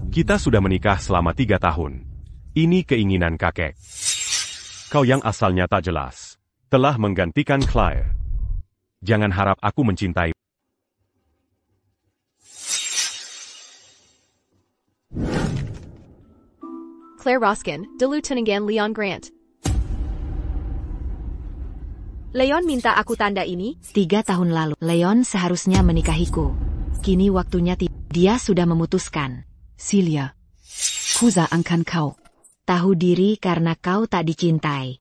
Kita sudah menikah selama 3 tahun. Ini keinginan kakek. Kau yang asalnya tak jelas, telah menggantikan Claire. Jangan harap aku mencintai. Claire Roskin, de Lieutenant Leon Grant. Leon minta aku tanda ini. 3 tahun lalu, Leon seharusnya menikahiku. Kini waktunya dia sudah memutuskan. Celia, kusaangkan kau. Tahu diri karena kau tak dicintai.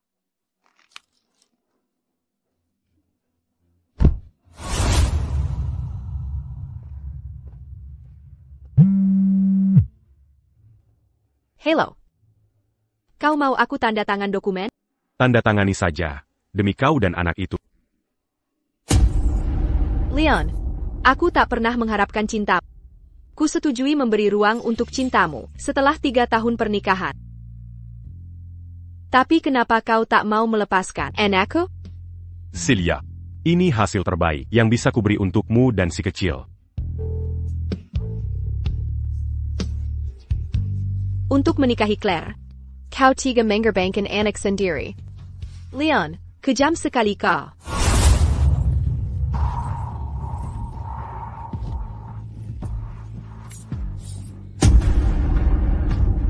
Hello. Kau mau aku tanda tangan dokumen? Tanda tangani saja, demi kau dan anak itu. Leon, aku tak pernah mengharapkan cinta. Ku setujui memberi ruang untuk cintamu setelah 3 tahun pernikahan. Tapi kenapa kau tak mau melepaskan anakku? Celia, ini hasil terbaik yang bisa kuberi untukmu dan si kecil. Untuk menikahi Claire, kau 3 mengorbankan anak sendiri. Leon, kejam sekali kau.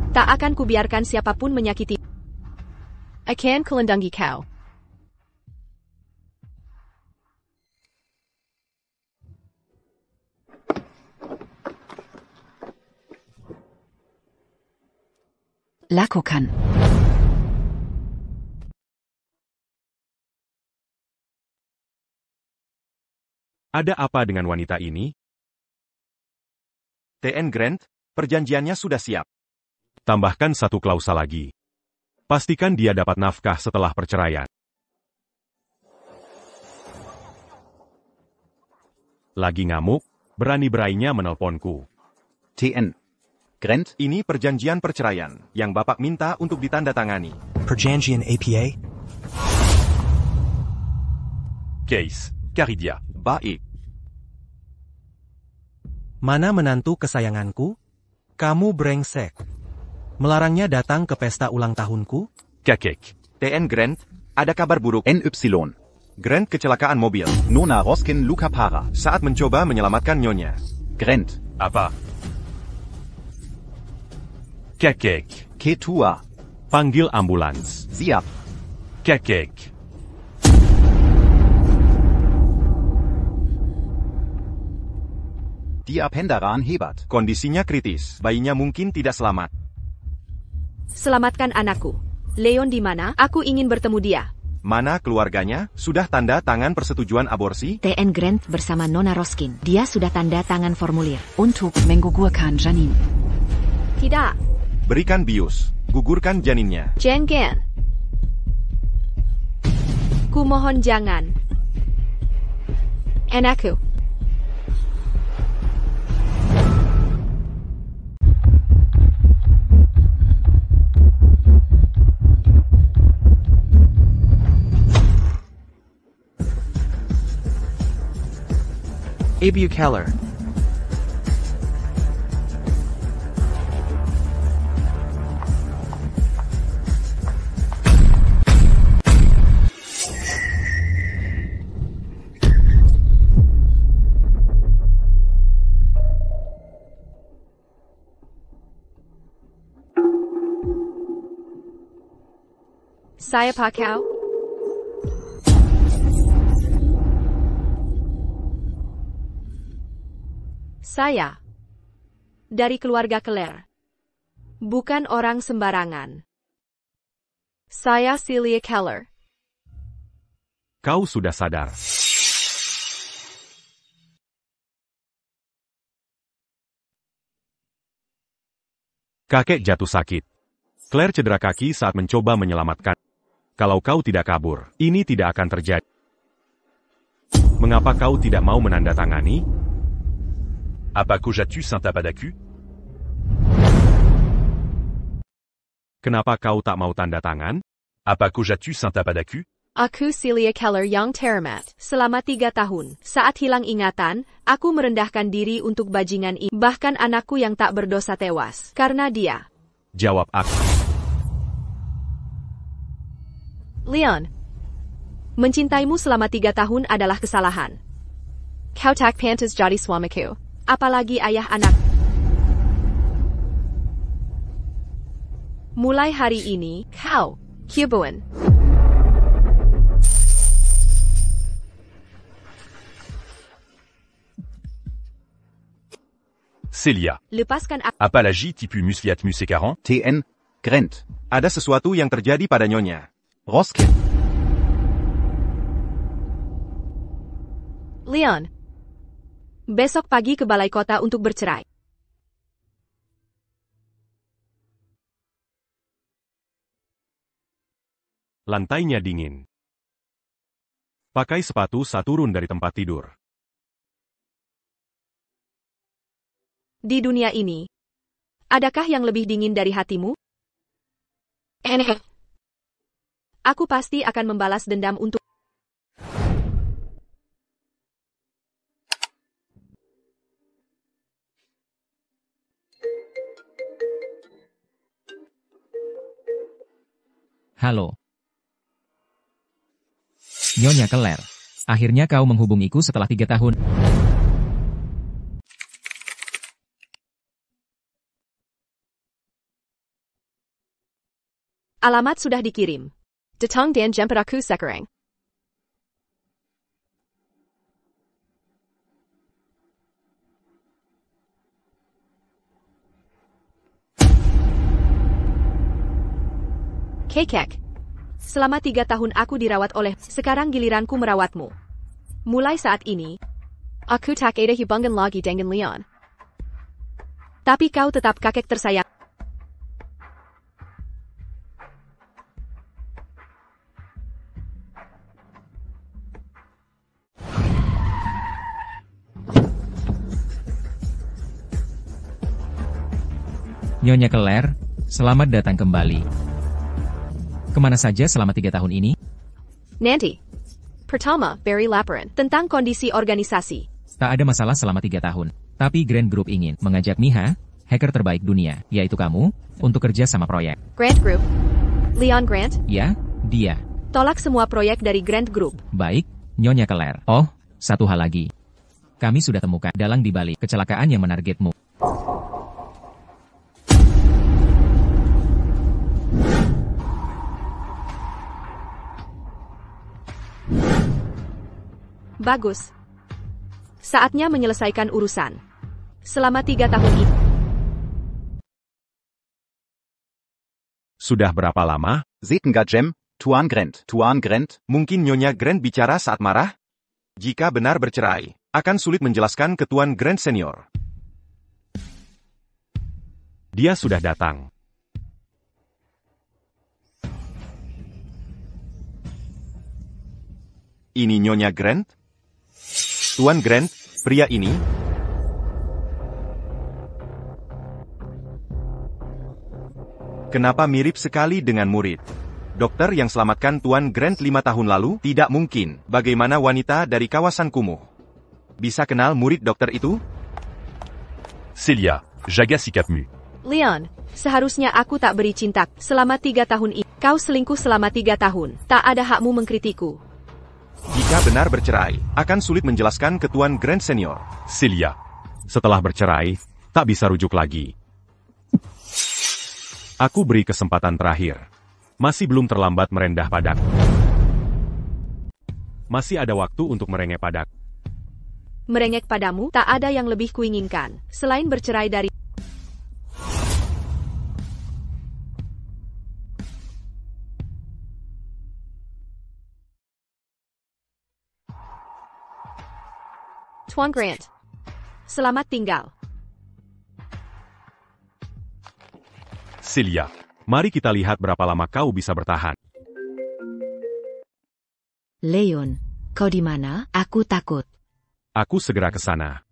Tak akan kubiarkan siapapun menyakiti. Akan kulendangi kau. Lakukan. Ada apa dengan wanita ini? TN Grant, perjanjiannya sudah siap. Tambahkan 1 klausa lagi. Pastikan dia dapat nafkah setelah perceraian. Lagi ngamuk, berani-beraninya menelponku. TN Grant, ini perjanjian perceraian yang Bapak minta untuk ditandatangani. Perjanjian APA? Case, Caridia. Baik. Mana menantu kesayanganku? Kamu brengsek. Melarangnya datang ke pesta ulang tahunku? Kakek. TN Grant, ada kabar buruk. NY. Grant kecelakaan mobil Nona Roskin Luca Para. saat mencoba menyelamatkan nyonya. Grant. Apa? Kakek. Ketua. Panggil ambulans. Siap. Kakek. Dia pendaraan hebat. Kondisinya kritis, bayinya mungkin tidak selamat. Selamatkan anakku. Leon di mana? Aku ingin bertemu dia. Mana keluarganya? Sudah tanda tangan persetujuan aborsi? TN Grant bersama Nona Roskin. Dia sudah tanda tangan formulir. Untuk menggugurkan janin. Tidak. Berikan bius. Gugurkan janinnya. Jangan. Ku mohon jangan. Anakku. Abu Keller. Saya pakau. Saya dari keluarga Claire. Bukan orang sembarangan. Saya Celia Keller. Kau sudah sadar. Kakek jatuh sakit. Claire cedera kaki saat mencoba menyelamatkan. Kalau kau tidak kabur, ini tidak akan terjadi. Mengapa kau tidak mau menandatangani? Apa cogatu Saint-Apadacu? Kenapa kau tak mau tanda tangan? Apa cogatu Saint-Apadacu? Aku Celia Keller yang teramat. Selama 3 tahun, saat hilang ingatan, aku merendahkan diri untuk bajingan ini. Bahkan anakku yang tak berdosa tewas. Karena dia. Jawab aku. Leon. Mencintaimu selama 3 tahun adalah kesalahan. Kau tak pantas jadi suamiku. Apalagi ayah anak. Mulai hari ini, kau, Cuban. Celia. Lepaskan aku. Apalagi tipu musliatmus et 40. TN. Grant. Ada sesuatu yang terjadi pada Nyonya. Roskin. Leon. Besok pagi ke balai kota untuk bercerai. Lantainya dingin. Pakai sepatu saat turun dari tempat tidur. Di dunia ini, adakah yang lebih dingin dari hatimu? Aku pasti akan membalas dendam untuk... Halo. Nyonya Keller. Akhirnya kau menghubungiku setelah 3 tahun. Alamat sudah dikirim. Datang dan jemput aku sekarang. Kekek. Selama 3 tahun aku dirawat oleh, sekarang giliranku merawatmu. Mulai saat ini, aku tak ada hubungan lagi dengan Leon. Tapi kau tetap kakek tersayang. Nyonya Keller, selamat datang kembali. Kemana saja selama 3 tahun ini? Nanti. Pertama, Barry laporan tentang kondisi organisasi. Tak ada masalah selama 3 tahun. Tapi Grant Group ingin mengajak Miha, hacker terbaik dunia, yaitu kamu, untuk kerja sama proyek. Grant Group. Leon Grant? Ya, dia. Tolak semua proyek dari Grant Group. Baik, Nyonya Keller. Oh, satu hal lagi. Kami sudah temukan dalang di balik kecelakaan yang menargetmu. Bagus. Saatnya menyelesaikan urusan. Selama 3 tahun ini. Sudah berapa lama? Setenga Gem. Tuan Grant. Tuan Grant. Mungkin Nyonya Grant bicara saat marah? Jika benar bercerai, akan sulit menjelaskan ke Tuan Grant Senior. Dia sudah datang. Ini Nyonya Grant? Tuan Grant, pria ini? Kenapa mirip sekali dengan murid? Dokter yang selamatkan Tuan Grant 5 tahun lalu? Tidak mungkin. Bagaimana wanita dari kawasan kumuh bisa kenal murid dokter itu? Celia. Jaga sikapmu. Leon, seharusnya aku tak beri cinta selama 3 tahun ini. Kau selingkuh selama 3 tahun. Tak ada hakmu mengkritiku. Jika benar bercerai, akan sulit menjelaskan ke Tuan Grant Senior. Celia. Setelah bercerai, tak bisa rujuk lagi. Aku beri kesempatan terakhir. Masih belum terlambat merendah padaku. Masih ada waktu untuk merengek padaku. Merengek padamu, tak ada yang lebih kuinginkan, selain bercerai dari... Tuan Grant. Selamat tinggal. Celia. Mari kita lihat berapa lama kau bisa bertahan. Leon, kau di mana? Aku takut. Aku segera ke sana.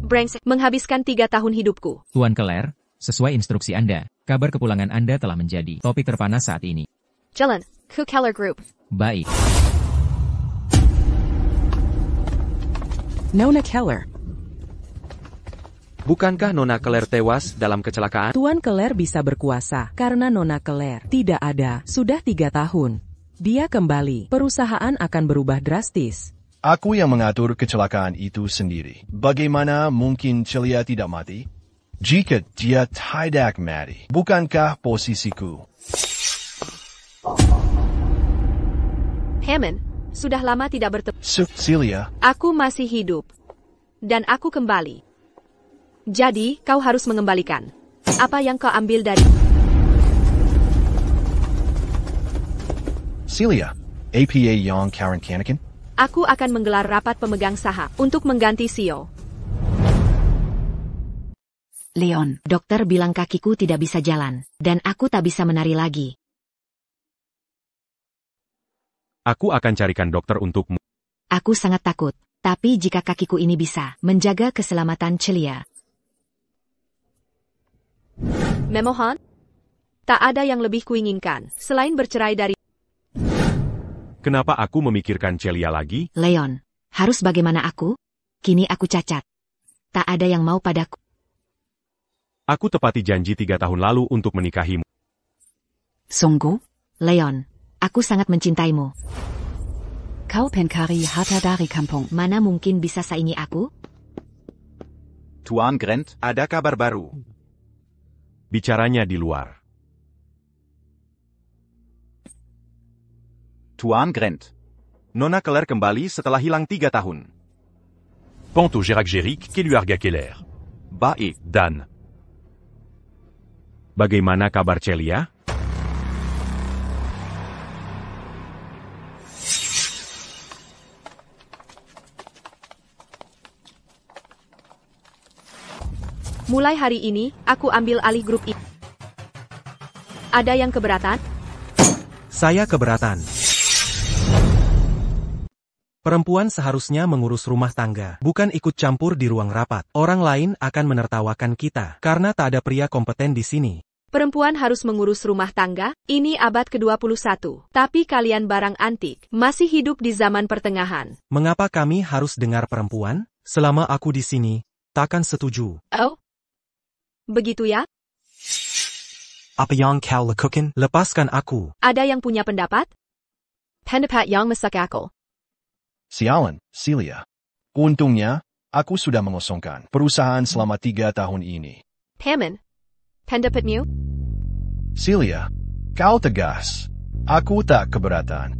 Brengsek menghabiskan 3 tahun hidupku. Tuan Keller, sesuai instruksi Anda, Kabar kepulangan Anda telah menjadi topik terpanas saat ini. Jalan ke Keller Group. Baik. Nona Keller. Bukankah Nona Keller tewas dalam kecelakaan? Tuan Keller bisa berkuasa karena Nona Keller tidak ada sudah 3 tahun. Dia kembali, perusahaan akan berubah drastis. Aku yang mengatur kecelakaan itu sendiri. Bagaimana mungkin Celia tidak mati? Jika dia tidak mati, bukankah posisiku? Hammond, sudah lama tidak bertemu. Celia. Aku masih hidup. Dan aku kembali. Jadi, kau harus mengembalikan apa yang kau ambil dari... Celia, APA yang Karen Kanakin? Aku akan menggelar rapat pemegang saham untuk mengganti CEO. Leon, dokter bilang kakiku tidak bisa jalan, dan aku tak bisa menari lagi. Aku akan carikan dokter untukmu. Aku sangat takut, tapi jika kakiku ini bisa menjaga keselamatan Celia. Memohon, tak ada yang lebih kuinginkan selain bercerai dari... Kenapa aku memikirkan Celia lagi? Leon, harus bagaimana aku? Kini aku cacat. Tak ada yang mau padaku. Aku tepati janji 3 tahun lalu untuk menikahimu. Sungguh? Leon, aku sangat mencintaimu. Kau pencari harta dari kampung. Mana mungkin bisa saingi aku? Tuan Grant, Ada kabar baru. Bicaranya di luar. Tuan Grant. Nona Keller kembali setelah hilang 3 tahun. Ponto Gerac-Geric, Keluarga Keller. Baik. Dan. Bagaimana kabar Celia? Mulai hari ini, aku ambil alih grup ini. Ada yang keberatan? Saya keberatan. Perempuan seharusnya mengurus rumah tangga, bukan ikut campur di ruang rapat. Orang lain akan menertawakan kita, karena tak ada pria kompeten di sini. Perempuan harus mengurus rumah tangga, ini abad ke-21. Tapi kalian barang antik, masih hidup di zaman pertengahan. Mengapa kami harus dengar perempuan? Selama aku di sini, takkan setuju. Oh? Begitu ya? Apa yang kau lakukan? Lepaskan aku. Ada yang punya pendapat? Pendapat yang masuk akal. Sialan, Celia. Untungnya, aku sudah mengosongkan perusahaan selama 3 tahun ini. Hammond, pendapatmu? Celia, kau tegas. Aku tak keberatan.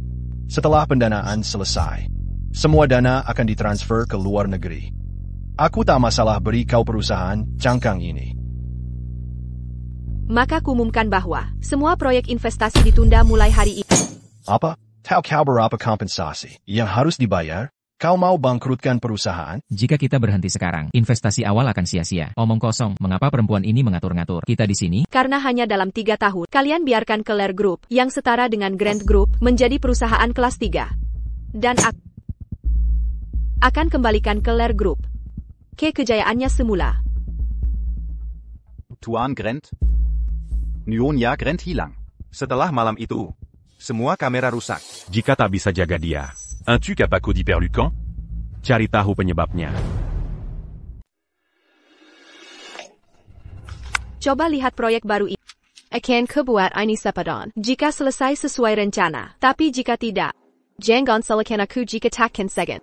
Setelah pendanaan selesai, semua dana akan ditransfer ke luar negeri. Aku tak masalah beri kau perusahaan cangkang ini. Maka kuumumkan bahwa semua proyek investasi ditunda mulai hari ini. Apa? Tahu kau berapa kompensasi yang harus dibayar? Kau mau bangkrutkan perusahaan? Jika kita berhenti sekarang, investasi awal akan sia-sia. Omong kosong, mengapa perempuan ini mengatur-ngatur kita di sini? Karena hanya dalam 3 tahun, kalian biarkan Keller Group, yang setara dengan Grant Group, menjadi perusahaan kelas 3. Dan akan kembalikan Keller Group ke kejayaannya semula. Tuan Grant. Nyonya Grant hilang. Setelah malam itu, semua kamera rusak. Jika tak bisa jaga dia, Un tu capaco d'hyperlucan? cari tahu penyebabnya. Coba lihat proyek baru ini. Akan kebuat ini sepadan. Jika selesai sesuai rencana. Tapi jika tidak, jangan salahkan aku jika takkan segan.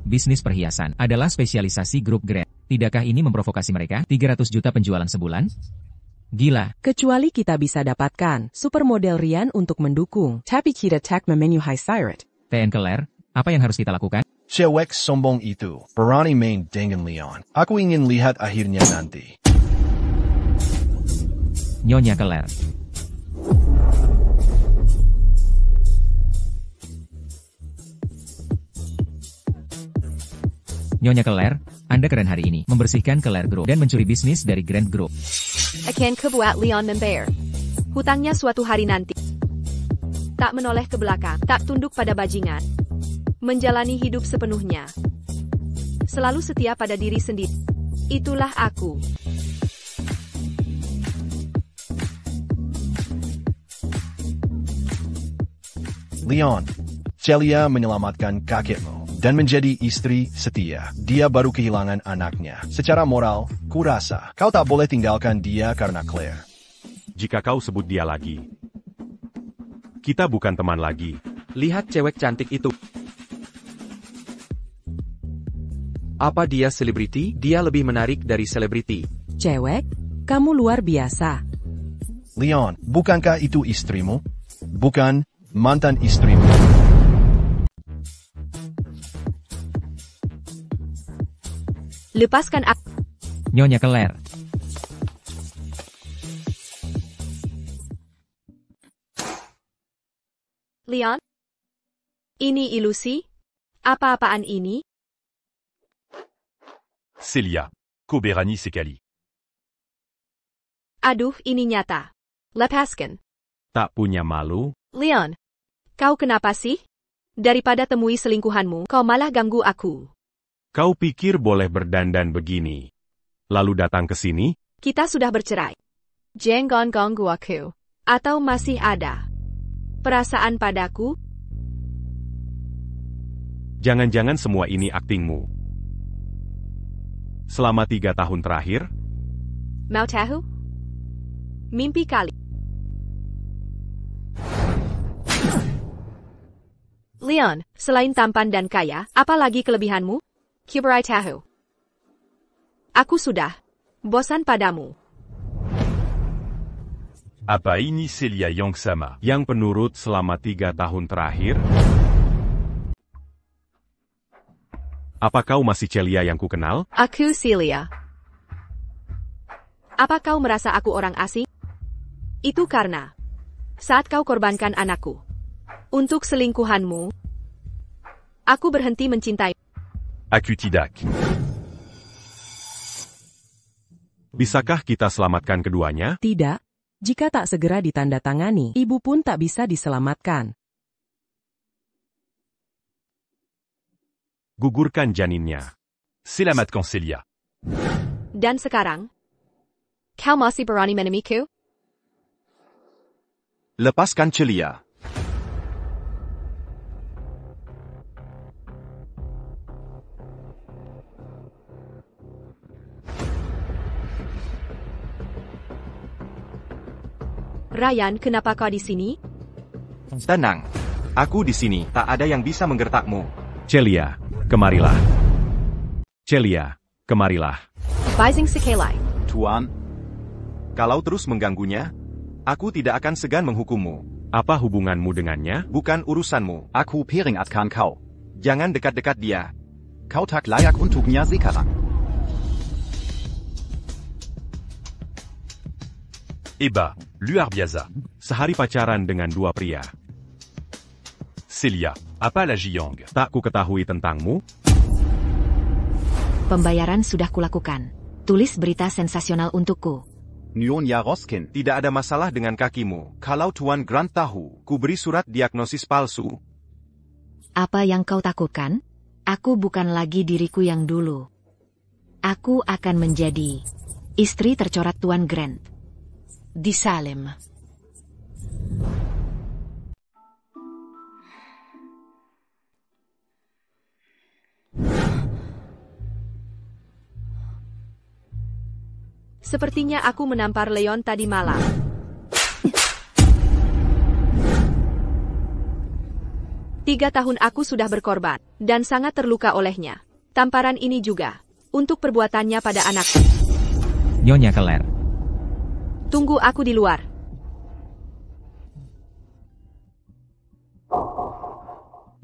Bisnis perhiasan adalah spesialisasi grup Grant. Tidakkah ini memprovokasi mereka? 300 juta penjualan sebulan? Gila. Kecuali kita bisa dapatkan supermodel Rian untuk mendukung. Tapi kita tak memenuhi syarat. TN Keller, apa yang harus kita lakukan? Cewek sombong itu berani main dengan Leon. Aku ingin lihat akhirnya nanti. Nyonya Keller. Nyonya Keller, Anda keren hari ini, membersihkan Keller Group dan mencuri bisnis dari Grant Group. Akan kebuat Leon membayar hutangnya suatu hari nanti. Tak menoleh ke belakang, tak tunduk pada bajingan. Menjalani hidup sepenuhnya. Selalu setia pada diri sendiri. Itulah aku. Leon, Celia menyelamatkan kakekmu dan menjadi istri setia. Dia baru kehilangan anaknya. Secara moral, kurasa kau tak boleh tinggalkan dia karena Claire. Jika kau sebut dia lagi, kita bukan teman lagi. Lihat cewek cantik itu. Apa dia selebriti? Dia lebih menarik dari selebriti. Cewek? Kamu luar biasa. Leon, bukankah itu istrimu? Bukan mantan istrimu. Lepaskan aku. Nyonya Claire. Leon? Ini ilusi? Apa-apaan ini? Celia. Koberani Sekali. Aduh, ini nyata. Lepaskan. Tak punya malu? Leon, kau kenapa sih? Daripada temui selingkuhanmu, kau malah ganggu aku. Kau pikir boleh berdandan begini, lalu datang ke sini? Kita sudah bercerai. Jangan ganggu aku. Atau masih ada perasaan padaku? Jangan-jangan semua ini aktingmu. Selama 3 tahun terakhir? Mau tahu? Mimpi kali. Leon, selain tampan dan kaya, apa lagi kelebihanmu? Kuberai tahu. Aku sudah bosan padamu. Apa ini Celia yang sama? Yang penurut selama 3 tahun terakhir? Apa kau masih Celia yang kukenal? Aku Celia. Apa kau merasa aku orang asing? Itu karena saat kau korbankan anakku untuk selingkuhanmu, aku berhenti mencintai. Aku tidak. Bisakah kita selamatkan keduanya? Tidak. Jika tak segera ditandatangani, ibu pun tak bisa diselamatkan. Gugurkan janinnya. Selamatkan Celia. Dan sekarang, kau masih berani menemaniku? Lepaskan Celia. Ryan, kenapa kau di sini? Tenang. Aku di sini, tak ada yang bisa menggertakmu. Celia, kemarilah. Celia, kemarilah. Bising Sekelai. Tuan, Kalau terus mengganggunya, aku tidak akan segan menghukummu. Apa hubunganmu dengannya? Bukan urusanmu. aku piring atkan kau. Jangan dekat-dekat dia. Kau tak layak untuknya sekarang. Eba, luar biasa. Sehari pacaran dengan 2 pria. Celia, apa lagi yang? Tak ku ketahui tentangmu? Pembayaran sudah kulakukan. Tulis berita sensasional untukku. Nyonya Roskin, Tidak ada masalah dengan kakimu. Kalau Tuan Grant tahu, ku beri surat diagnosis palsu. Apa yang kau takutkan? Aku bukan lagi diriku yang dulu. Aku akan menjadi istri tercorat Tuan Grant di Salem. Sepertinya aku menampar Leon tadi malam. Tiga tahun aku sudah berkorban, dan sangat terluka olehnya. Tamparan ini juga, untuk perbuatannya pada anakku. Nyonya Claire. Tunggu aku di luar.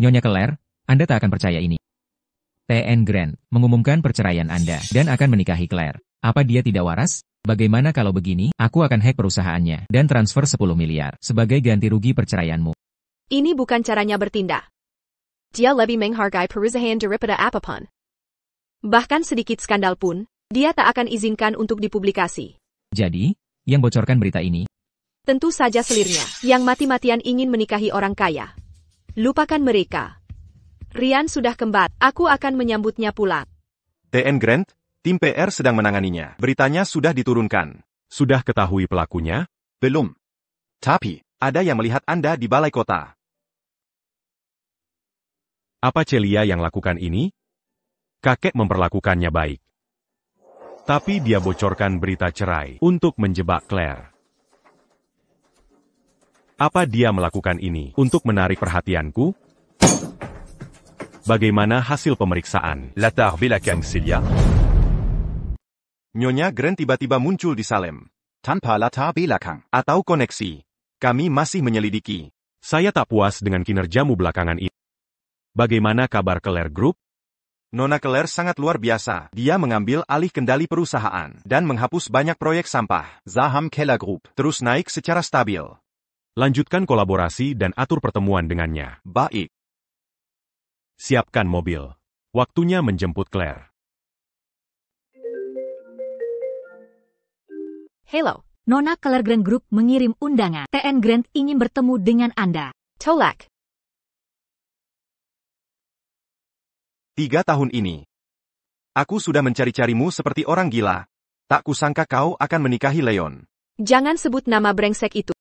Nyonya Claire, Anda tak akan percaya ini. TN Grant mengumumkan perceraian Anda dan akan menikahi Claire. Apa dia tidak waras? Bagaimana kalau begini? Aku akan hack perusahaannya dan transfer 10 miliar sebagai ganti rugi perceraianmu. Ini bukan caranya bertindak. Dia lebih menghargai perusahaan daripada apapun. Bahkan sedikit skandal pun, dia tak akan izinkan untuk dipublikasi. Jadi, yang bocorkan berita ini? Tentu saja selirnya, yang mati-matian ingin menikahi orang kaya. Lupakan mereka. Ryan sudah kembar, aku akan menyambutnya pulang. TN Grant, Tim PR sedang menanganinya. Beritanya sudah diturunkan. Sudah ketahui pelakunya? Belum. Tapi, Ada yang melihat Anda di balai kota. Apa Celia yang lakukan ini? Kakek memperlakukannya baik. Tapi dia bocorkan berita cerai untuk menjebak Claire. Apa dia melakukan ini untuk menarik perhatianku? Bagaimana hasil pemeriksaan? Latar belakang Celia. Nyonya Grant tiba-tiba muncul di Salem. tanpa latar belakang. Atau koneksi. Kami masih menyelidiki. Saya tak puas dengan kinerjamu belakangan ini. Bagaimana kabar Claire Group? Nona Claire sangat luar biasa. Dia mengambil alih kendali perusahaan dan menghapus banyak proyek sampah. Saham Keller Group Terus naik secara stabil. Lanjutkan kolaborasi dan atur pertemuan dengannya. Baik. Siapkan mobil. Waktunya menjemput Claire. Hello. Nona Claire Grant Group mengirim undangan. TN Grant ingin bertemu dengan Anda. Tolak. 3 tahun ini. Aku sudah mencari-carimu seperti orang gila. Tak kusangka kau akan menikahi Leon. Jangan sebut nama brengsek itu.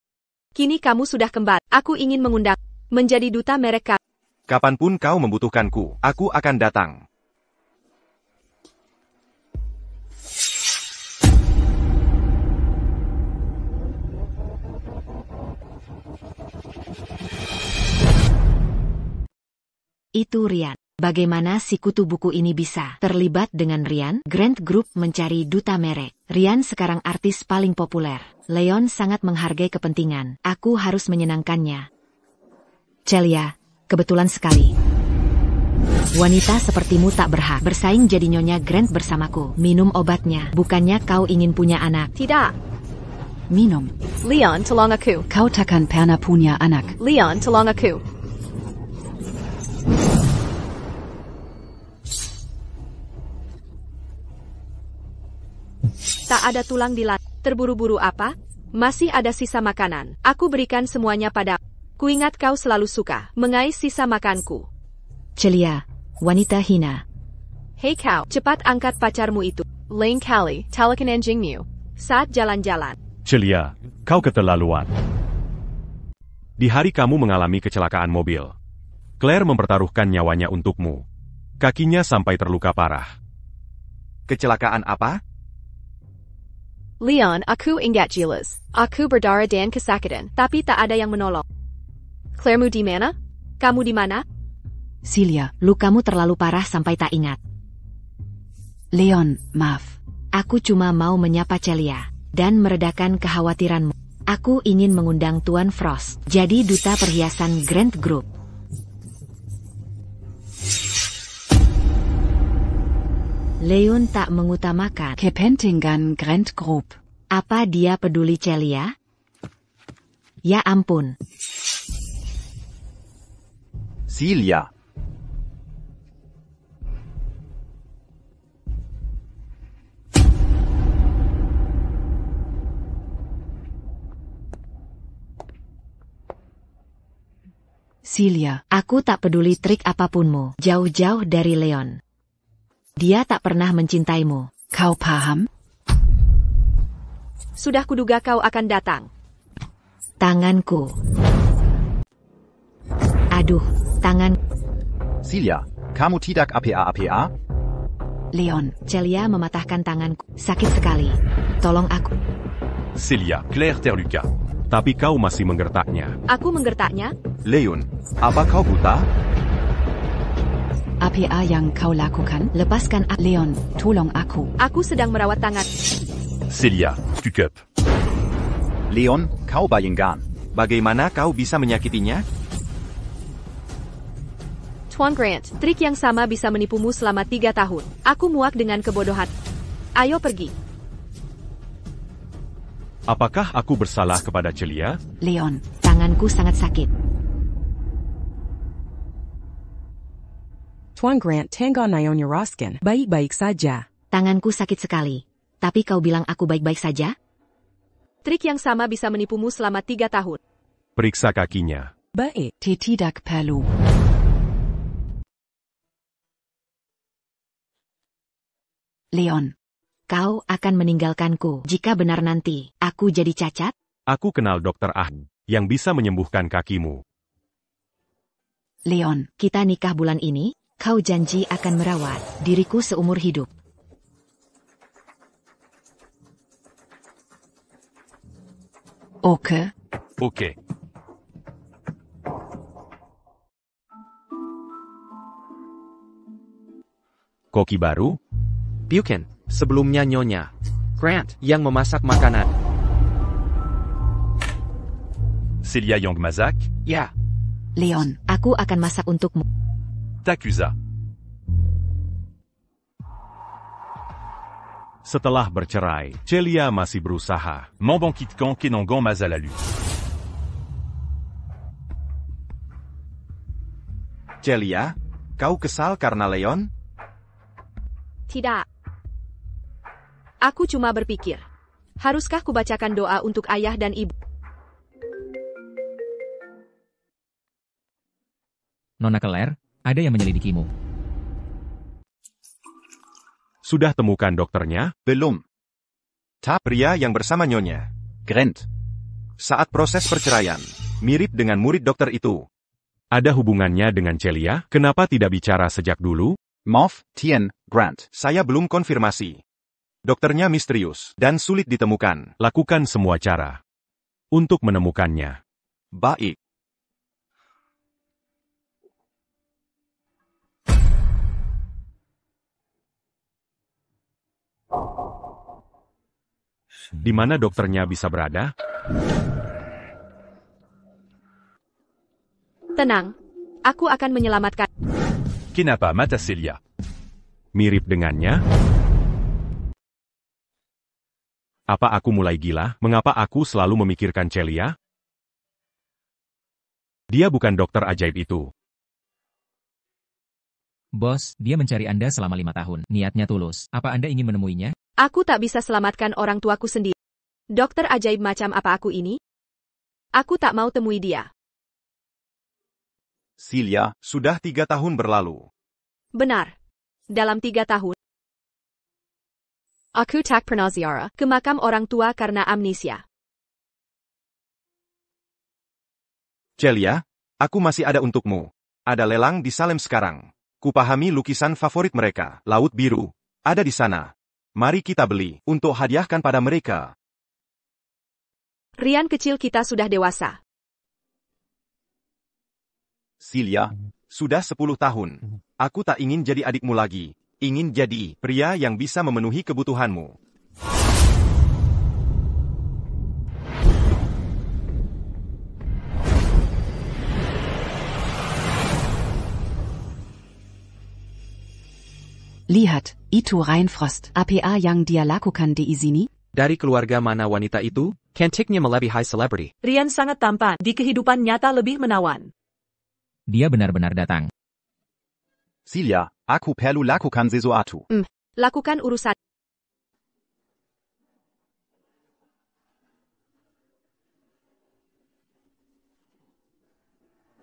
Kini kamu sudah kembali. Aku ingin mengundang menjadi duta mereka. Kapanpun kau membutuhkanku, aku akan datang. Itu Ryan. Bagaimana si kutu buku ini bisa terlibat dengan Ryan? Grant Group mencari duta merek. Ryan sekarang artis paling populer. Leon sangat menghargai kepentingan. Aku harus menyenangkannya. Celia, kebetulan sekali. Wanita sepertimu tak berhak bersaing jadi Nyonya Grant bersamaku. Minum obatnya. Bukannya kau ingin punya anak? Tidak. Minum. Leon, tolong aku. Kau takkan pernah punya anak. Leon, tolong aku. Tak ada tulang di lantai. Terburu-buru apa? Masih ada sisa makanan. Aku berikan semuanya pada. Kuingat kau selalu suka mengais sisa makanku. Celia, wanita hina. Hei kau, cepat angkat pacarmu itu. Lain kali, talakan anjingmu. Saat jalan-jalan. Celia, kau keterlaluan. Di hari kamu mengalami kecelakaan mobil. Claire mempertaruhkan nyawanya untukmu. Kakinya sampai terluka parah. Kecelakaan apa? Leon, aku ingat jelas. Aku berdarah dan kesakitan, tapi tak ada yang menolong. Clairemu di mana? Kamu di mana? Celia, Lukamu terlalu parah sampai tak ingat. Leon, maaf. Aku cuma mau menyapa Celia dan meredakan kekhawatiranmu. Aku ingin mengundang Tuan Frost jadi duta perhiasan Grant Group. Leon tak mengutamakan kepentingan Grant Group. Apa dia peduli Celia? Ya ampun. Celia. Celia, aku tak peduli trik apapunmu. Jauh-jauh dari Leon. Dia tak pernah mencintaimu. Kau paham? Sudah kuduga kau akan datang. Tanganku. Aduh, tangan. Celia, kamu tidak apa-apa? Leon. Celia mematahkan tanganku. Sakit sekali. Tolong aku. Celia, Claire terluka. Tapi kau masih menggertaknya. Aku menggertaknya? Leon, apa kau buta? Apa yang kau lakukan? Lepaskan aku. Leon, tolong aku. Aku sedang merawat tangan. Celia, tu cup. Leon, kau bayangkan. Bagaimana kau bisa menyakitinya? Tuan Grant, trik yang sama bisa menipumu selama 3 tahun. Aku muak dengan kebodohan. Ayo pergi. Apakah aku bersalah kepada Celia? Leon, tanganku sangat sakit. Tuan Grant Tengah Nyonya Roskin, baik-baik saja. Tanganku sakit sekali. Tapi kau bilang aku baik-baik saja? Trik yang sama bisa menipumu selama 3 tahun. Periksa kakinya. Baik. tidak perlu. Leon, kau akan meninggalkanku jika benar nanti aku jadi cacat? Aku kenal dokter yang bisa menyembuhkan kakimu. Leon, kita nikah bulan ini, kau janji akan merawat diriku seumur hidup. Oke. Ok. Koki baru? Buchan, sebelumnya Nyonya Grant yang memasak makanan. Celia yang masak? Ya. Leon, aku akan masak untukmu. T'accusa. Setelah bercerai, Celia masih berusaha. Mamban kitkan kenongan mazalalu. Celia, kau kesal karena Leon? Tidak. Aku cuma berpikir, haruskah kubacakan doa untuk ayah dan ibu? Nona Claire, ada yang menyelidikimu. Sudah temukan dokternya? Belum. Pria yang bersama Nyonya Grant. saat proses perceraian, mirip dengan murid dokter itu. Ada hubungannya dengan Celia? Kenapa tidak bicara sejak dulu? Moff Tien Grant. Saya belum konfirmasi. Dokternya misterius dan sulit ditemukan. Lakukan semua cara untuk menemukannya. Baik. Di mana dokternya bisa berada? Tenang, aku akan menyelamatkan. Kenapa mata Celia? Mirip dengannya? Apa aku mulai gila? Mengapa aku selalu memikirkan Celia? Dia bukan dokter ajaib itu. Bos, dia mencari Anda selama 5 tahun. Niatnya tulus. Apa Anda ingin menemuinya? Aku tak bisa selamatkan orang tuaku sendiri. Dokter ajaib macam apa aku ini? Aku tak mau temui dia. Celia, sudah 3 tahun berlalu. Benar. Dalam 3 tahun, aku tak pernah ziarah ke makam orang tua karena amnesia. Celia, aku masih ada untukmu. Ada lelang di Salem sekarang. Kupahami lukisan favorit mereka, Laut Biru. Ada di sana. Mari kita beli, untuk hadiahkan pada mereka. Rian kecil kita sudah dewasa. Celia, sudah 10 tahun. Aku tak ingin jadi adikmu lagi. Ingin jadi pria yang bisa memenuhi kebutuhanmu. Lihat, itu Reinfrost. APA yang dia lakukan di sini? Dari keluarga mana wanita itu? Cantiknya melebihi selebriti. Rian sangat tampan, di kehidupan nyata lebih menawan. Dia benar-benar datang. Celia, aku perlu lakukan sesuatu. Lakukan urusan.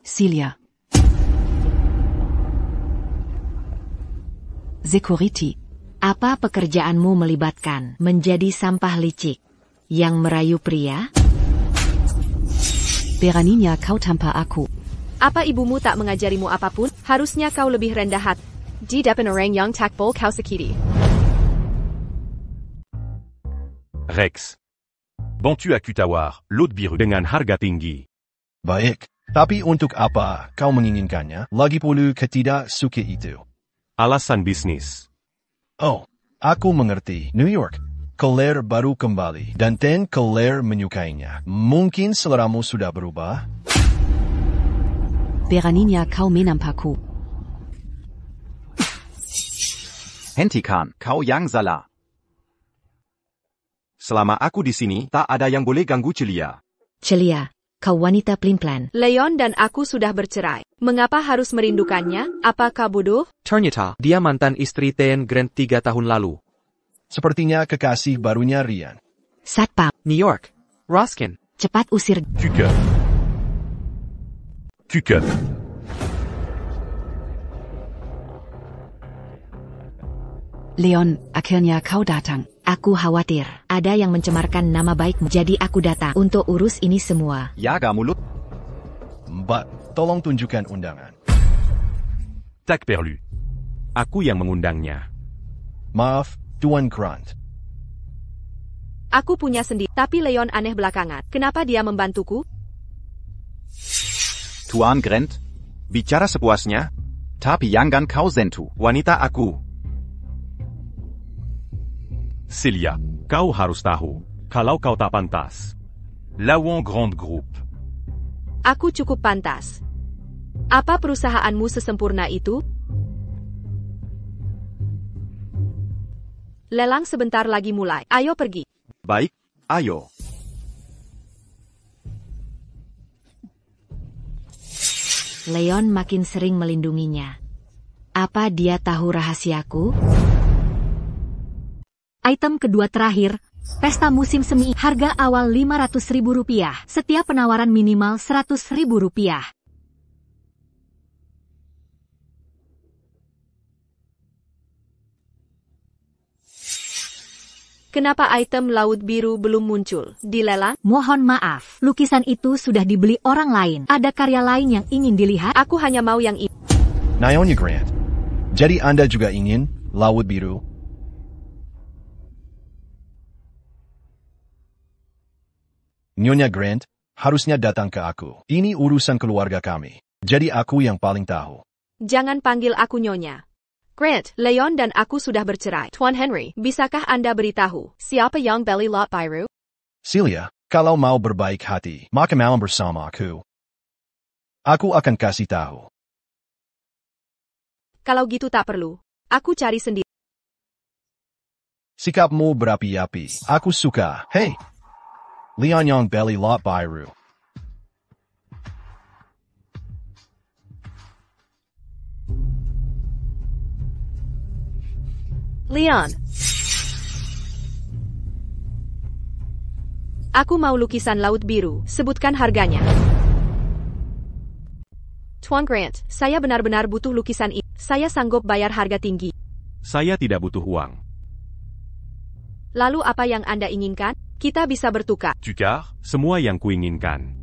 Celia. Security. Apa pekerjaanmu melibatkan menjadi sampah licik yang merayu pria? Beraninya kau tanpa aku. Apa ibumu tak mengajarimu apapun? Harusnya kau lebih rendah hati. Di depan orang yang tak boleh kau sakiti. Rex. Bantu à Kutawar, Laut Biru. Dengan harga tinggi. Baik, tapi untuk apa kau menginginkannya? Lagi pula ketidaksuka itu. Alasan bisnis. Oh, aku mengerti. New York. Claire baru kembali, dan Claire menyukainya. Mungkin seleramu sudah berubah? Beraninya kau menampakku. Hentikan, kau yang salah. Selama aku di sini, tak ada yang boleh ganggu Celia. Celia, kau wanita pelin-pelan. Leon dan aku sudah bercerai. Mengapa harus merindukannya? Apakah bodoh? Ternyata, dia mantan istri Tien Grant 3 tahun lalu. Sepertinya kekasih barunya Rian. Satpam. New York. Roskin. Cepat usir. Tucker. Tucker. Leon, akhirnya kau datang. Aku khawatir ada yang mencemarkan nama baikmu, jadi aku datang untuk urus ini semua. Jaga mulut. Mbak, tolong tunjukkan undangan. Tak perlu. Aku yang mengundangnya. Maaf, Tuan Grant. Aku punya sendiri, tapi Leon aneh belakangan. Kenapa dia membantuku? Tuan Grant. Bicara sepuasnya. Tapi jangan kau sentuh. Wanita aku. Celia, kau harus tahu, kalau kau tak pantas. Lawan Grand Group. Aku cukup pantas. Apa perusahaanmu sesempurna itu? Lelang sebentar lagi mulai. Ayo pergi. Baik, ayo. Leon makin sering melindunginya. Apa dia tahu rahasiaku? Item kedua terakhir, pesta musim semi, harga awal Rp500.000, setiap penawaran minimal Rp100.000. Kenapa item laut biru belum muncul di lelang? Mohon maaf, lukisan itu sudah dibeli orang lain. Ada karya lain yang ingin dilihat? Aku hanya mau yang ini. Nyonya Grant, jadi Anda juga ingin laut biru? Nyonya Grant, harusnya datang ke aku. Ini urusan keluarga kami. Jadi aku yang paling tahu. Jangan panggil aku Nyonya. Grant, Leon dan aku sudah bercerai. Tuan Henry, bisakah Anda beritahu siapa yang beli lot biru? Celia, kalau mau berbaik hati, maka malam bersama aku. Aku akan kasih tahu. Kalau gitu tak perlu. Aku cari sendiri. Sikapmu berapi-api. Aku suka. Hey! Leon yang beli lot biru. Leon. Aku mau lukisan laut biru. Sebutkan harganya. Tuan Grant, saya benar-benar butuh lukisan ini. Saya sanggup bayar harga tinggi. Saya tidak butuh uang. Lalu apa yang Anda inginkan? Kita bisa bertukar. Tukar, semua yang kuinginkan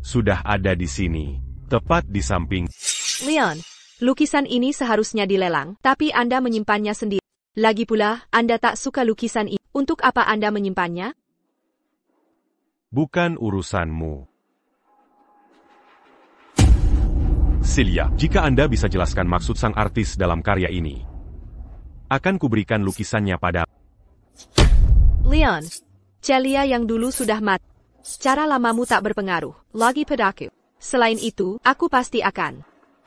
sudah ada di sini, tepat di samping. Leon, lukisan ini seharusnya dilelang, tapi Anda menyimpannya sendiri. Lagi pula, Anda tak suka lukisan ini. Untuk apa Anda menyimpannya? Bukan urusanmu. Celia, jika Anda bisa jelaskan maksud sang artis dalam karya ini, akan kuberikan lukisannya pada Leon, Celia yang dulu sudah mati. Cara lamamu tak berpengaruh lagi padaku. Selain itu, aku pasti akan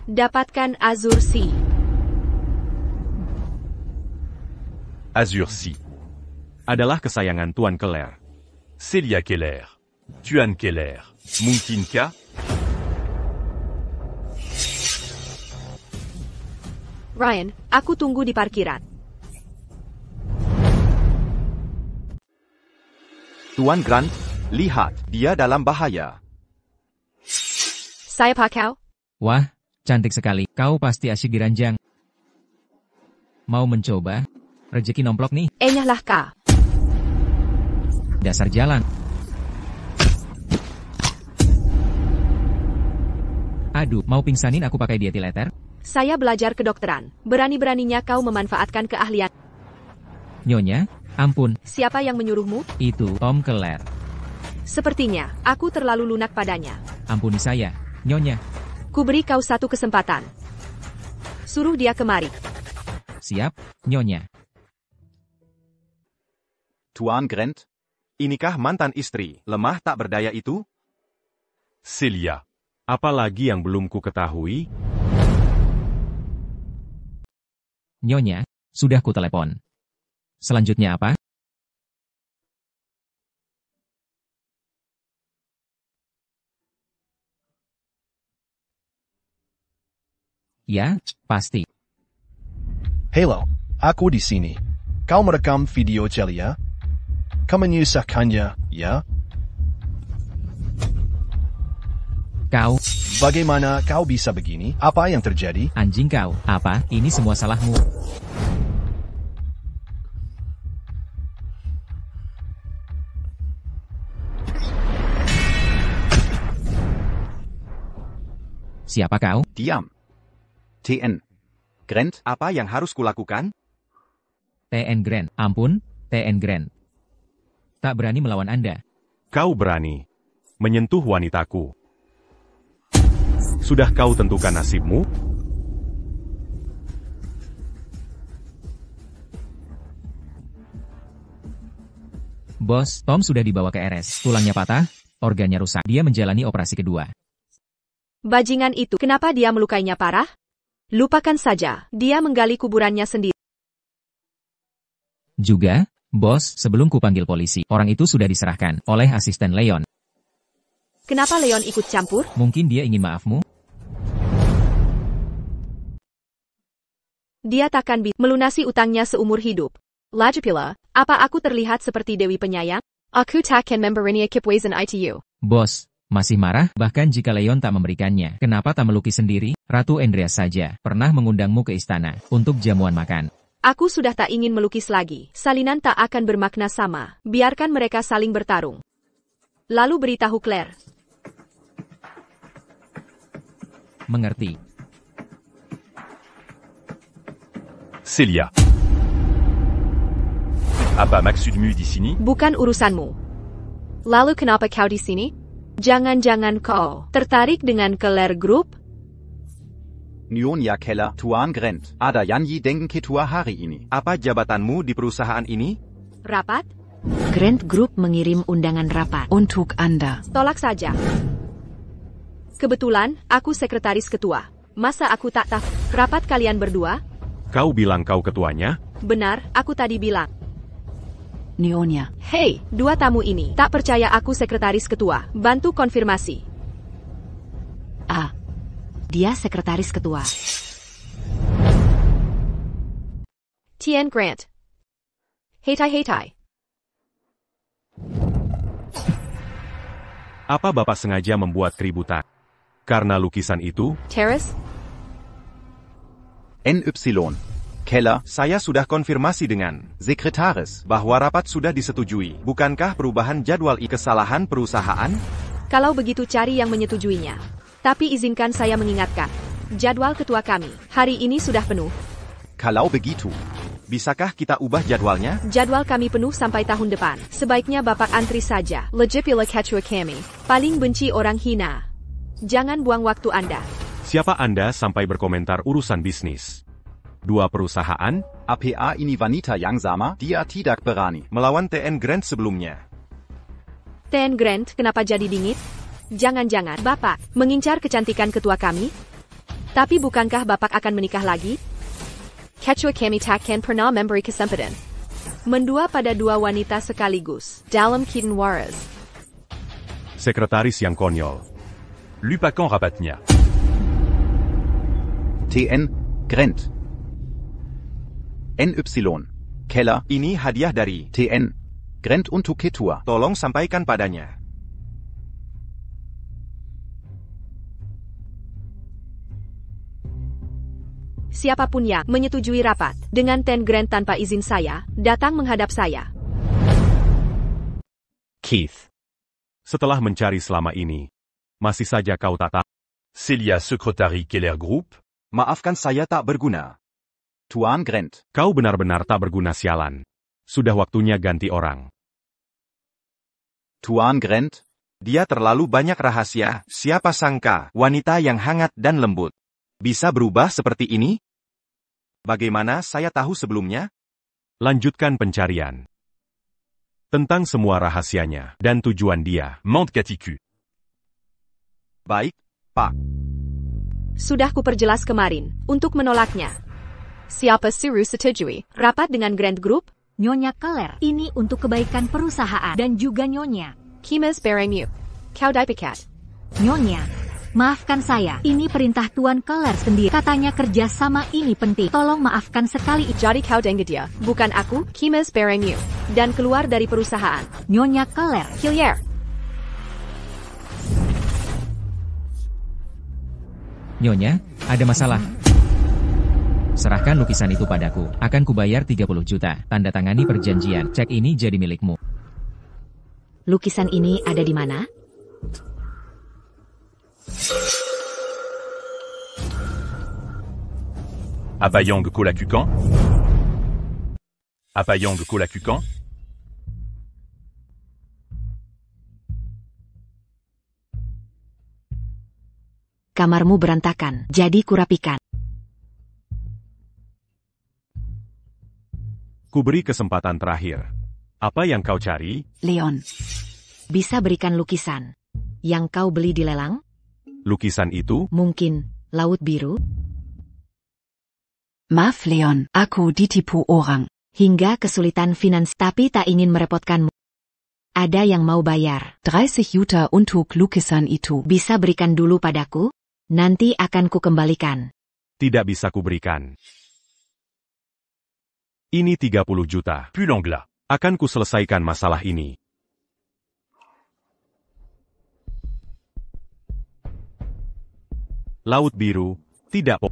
dapatkan Azure Sea. Azure Sea adalah kesayangan Tuan Keller. Celia Keller. Tuan Keller. Mungkinkah? Ryan, aku tunggu di parkiran. Tuan Grant, lihat, dia dalam bahaya. Saya pakau. Wah, cantik sekali. Kau pasti asyik diranjang. Mau mencoba? Rezeki nomplok nih. Enyahlah kau. Dasar jalan. Aduh, mau pingsanin aku pakai dietileter? Saya belajar kedokteran. Berani-beraninya kau memanfaatkan keahlian. Nyonya, ampun. Siapa yang menyuruhmu? Itu Tom Keller. Sepertinya, aku terlalu lunak padanya. Ampuni saya, Nyonya. Kuberi kau satu kesempatan. Suruh dia kemari. Siap, Nyonya. Tuan Grant, inikah mantan istri lemah tak berdaya itu? Celia, apalagi yang belum ku ketahui? Nyonya, sudah ku telepon. Selanjutnya apa? Ya, pasti. Halo, aku di sini. Kau merekam video Celia? Kau menyusahkannya, ya? Kau. Bagaimana kau bisa begini? Apa yang terjadi? Anjing kau. Apa? Ini semua salahmu. Siapa kau? Diam. TN. Grant. Apa yang harus kulakukan? TN Grant. Ampun, TN Grant. Tak berani melawan Anda. Kau berani menyentuh wanitaku. Sudah kau tentukan nasibmu? Bos, Tom sudah dibawa ke RS. Tulangnya patah, organnya rusak. Dia menjalani operasi kedua. Bajingan itu, kenapa dia melukainya parah? Lupakan saja, dia menggali kuburannya sendiri. Juga, bos, sebelum kupanggil polisi, orang itu sudah diserahkan oleh asisten Leon. Kenapa Leon ikut campur? Mungkin dia ingin maafmu? Dia takkan bisa melunasi utangnya seumur hidup. Lagi pula, apa aku terlihat seperti Dewi Penyayang? Aku takkan memberinya kipwezen ITU. Bos, masih marah? Bahkan jika Leon tak memberikannya, kenapa tak melukis sendiri? Ratu Andreas saja pernah mengundangmu ke istana untuk jamuan makan. Aku sudah tak ingin melukis lagi. Salinan tak akan bermakna sama. Biarkan mereka saling bertarung. Lalu beritahu Claire. Mengerti. Celia. Apa maksudmu di sini? Bukan urusanmu. Lalu kenapa kau di sini? Jangan-jangan kau tertarik dengan Claire Group? Nyonya Keller, Tuan Grant. Ada Yanyi dengen ketua hari ini. Apa jabatanmu di perusahaan ini? Rapat? Grant Group mengirim undangan rapat. Untuk Anda. Tolak saja. Kebetulan, aku sekretaris ketua. Masa aku tak tahu? Rapat kalian berdua? Kau bilang kau ketuanya? Benar, aku tadi bilang. Nyonya. Hei, dua tamu ini tak percaya aku sekretaris ketua. Bantu konfirmasi. Dia sekretaris ketua. TN Grant. Hetai. Apa Bapak sengaja membuat keributan? Karena lukisan itu? Terrace? NY. Keller. Saya sudah konfirmasi dengan Sekretaris. bahwa rapat sudah disetujui. Bukankah perubahan jadwal kesalahan perusahaan? Kalau begitu cari yang menyetujuinya. Tapi izinkan saya mengingatkan. Jadwal ketua kami hari ini sudah penuh. Kalau begitu. Bisakah kita ubah jadwalnya? Jadwal kami penuh sampai tahun depan. Sebaiknya Bapak antri saja. Legipula ketua kami. Paling benci orang hina. Jangan buang waktu Anda. Siapa Anda sampai berkomentar urusan bisnis? Dua perusahaan? APA ini wanita yang sama, dia tidak berani melawan TN Grant sebelumnya. TN Grant kenapa jadi dingin? Jangan-jangan Bapak mengincar kecantikan ketua kami? Tapi bukankah Bapak akan menikah lagi? Ketua kami takkan pernah memberi kesempatan mendua pada dua wanita sekaligus dalam keadaan waras. Sekretaris yang konyol. Lupakan rapatnya. TN Grant. NY. Keller. Ini hadiah dari TN Grant untuk ketua. Tolong sampaikan padanya. Siapapun yang menyetujui rapat dengan TN Grant tanpa izin saya, datang menghadap saya. Keith. Setelah mencari selama ini, masih saja kau tak tahu. Celia Secretary Keller Group. Maafkan saya tak berguna. Tuan Grant. Kau benar-benar tak berguna sialan. Sudah waktunya ganti orang. Tuan Grant. Dia terlalu banyak rahasia. Siapa sangka wanita yang hangat dan lembut bisa berubah seperti ini? Bagaimana saya tahu sebelumnya? Lanjutkan pencarian. Tentang semua rahasianya dan tujuan dia. Mente Katiku. Baik, Pak. Sudah kuperjelas kemarin, untuk menolaknya. Siapa suruh setujui rapat dengan Grant Group? Nyonya Claire, ini untuk kebaikan perusahaan dan juga Nyonya. Kimes Beremu. Kau dipecat. Nyonya, maafkan saya, ini perintah Tuan Claire sendiri. Katanya kerjasama ini penting. Tolong maafkan sekali. Jadi kau dengar dia, bukan aku, Kimes Beremu. Dan keluar dari perusahaan. Nyonya Claire. Hillier. Nyonya, ada masalah. Serahkan lukisan itu padaku. Akan kubayar 30 juta. Tanda tangani perjanjian. Cek ini jadi milikmu. Lukisan ini ada di mana? Apayang Kolakukan? Apayang Kolakukan? Kamarmu berantakan, jadi kurapikan. Kuberi kesempatan terakhir. Apa yang kau cari? Leon. Bisa berikan lukisan yang kau beli di lelang? Lukisan itu? Mungkin laut biru? Maaf Leon, aku ditipu orang. Hingga kesulitan finansial, tapi tak ingin merepotkanmu. Ada yang mau bayar. 30 Juta untuk lukisan itu. Bisa berikan dulu padaku? Nanti akan kukembalikan. Tidak bisa kuberikan. Ini 30 juta. Puis l'angla. Akan kuselesaikan masalah ini. Laut biru, tidak.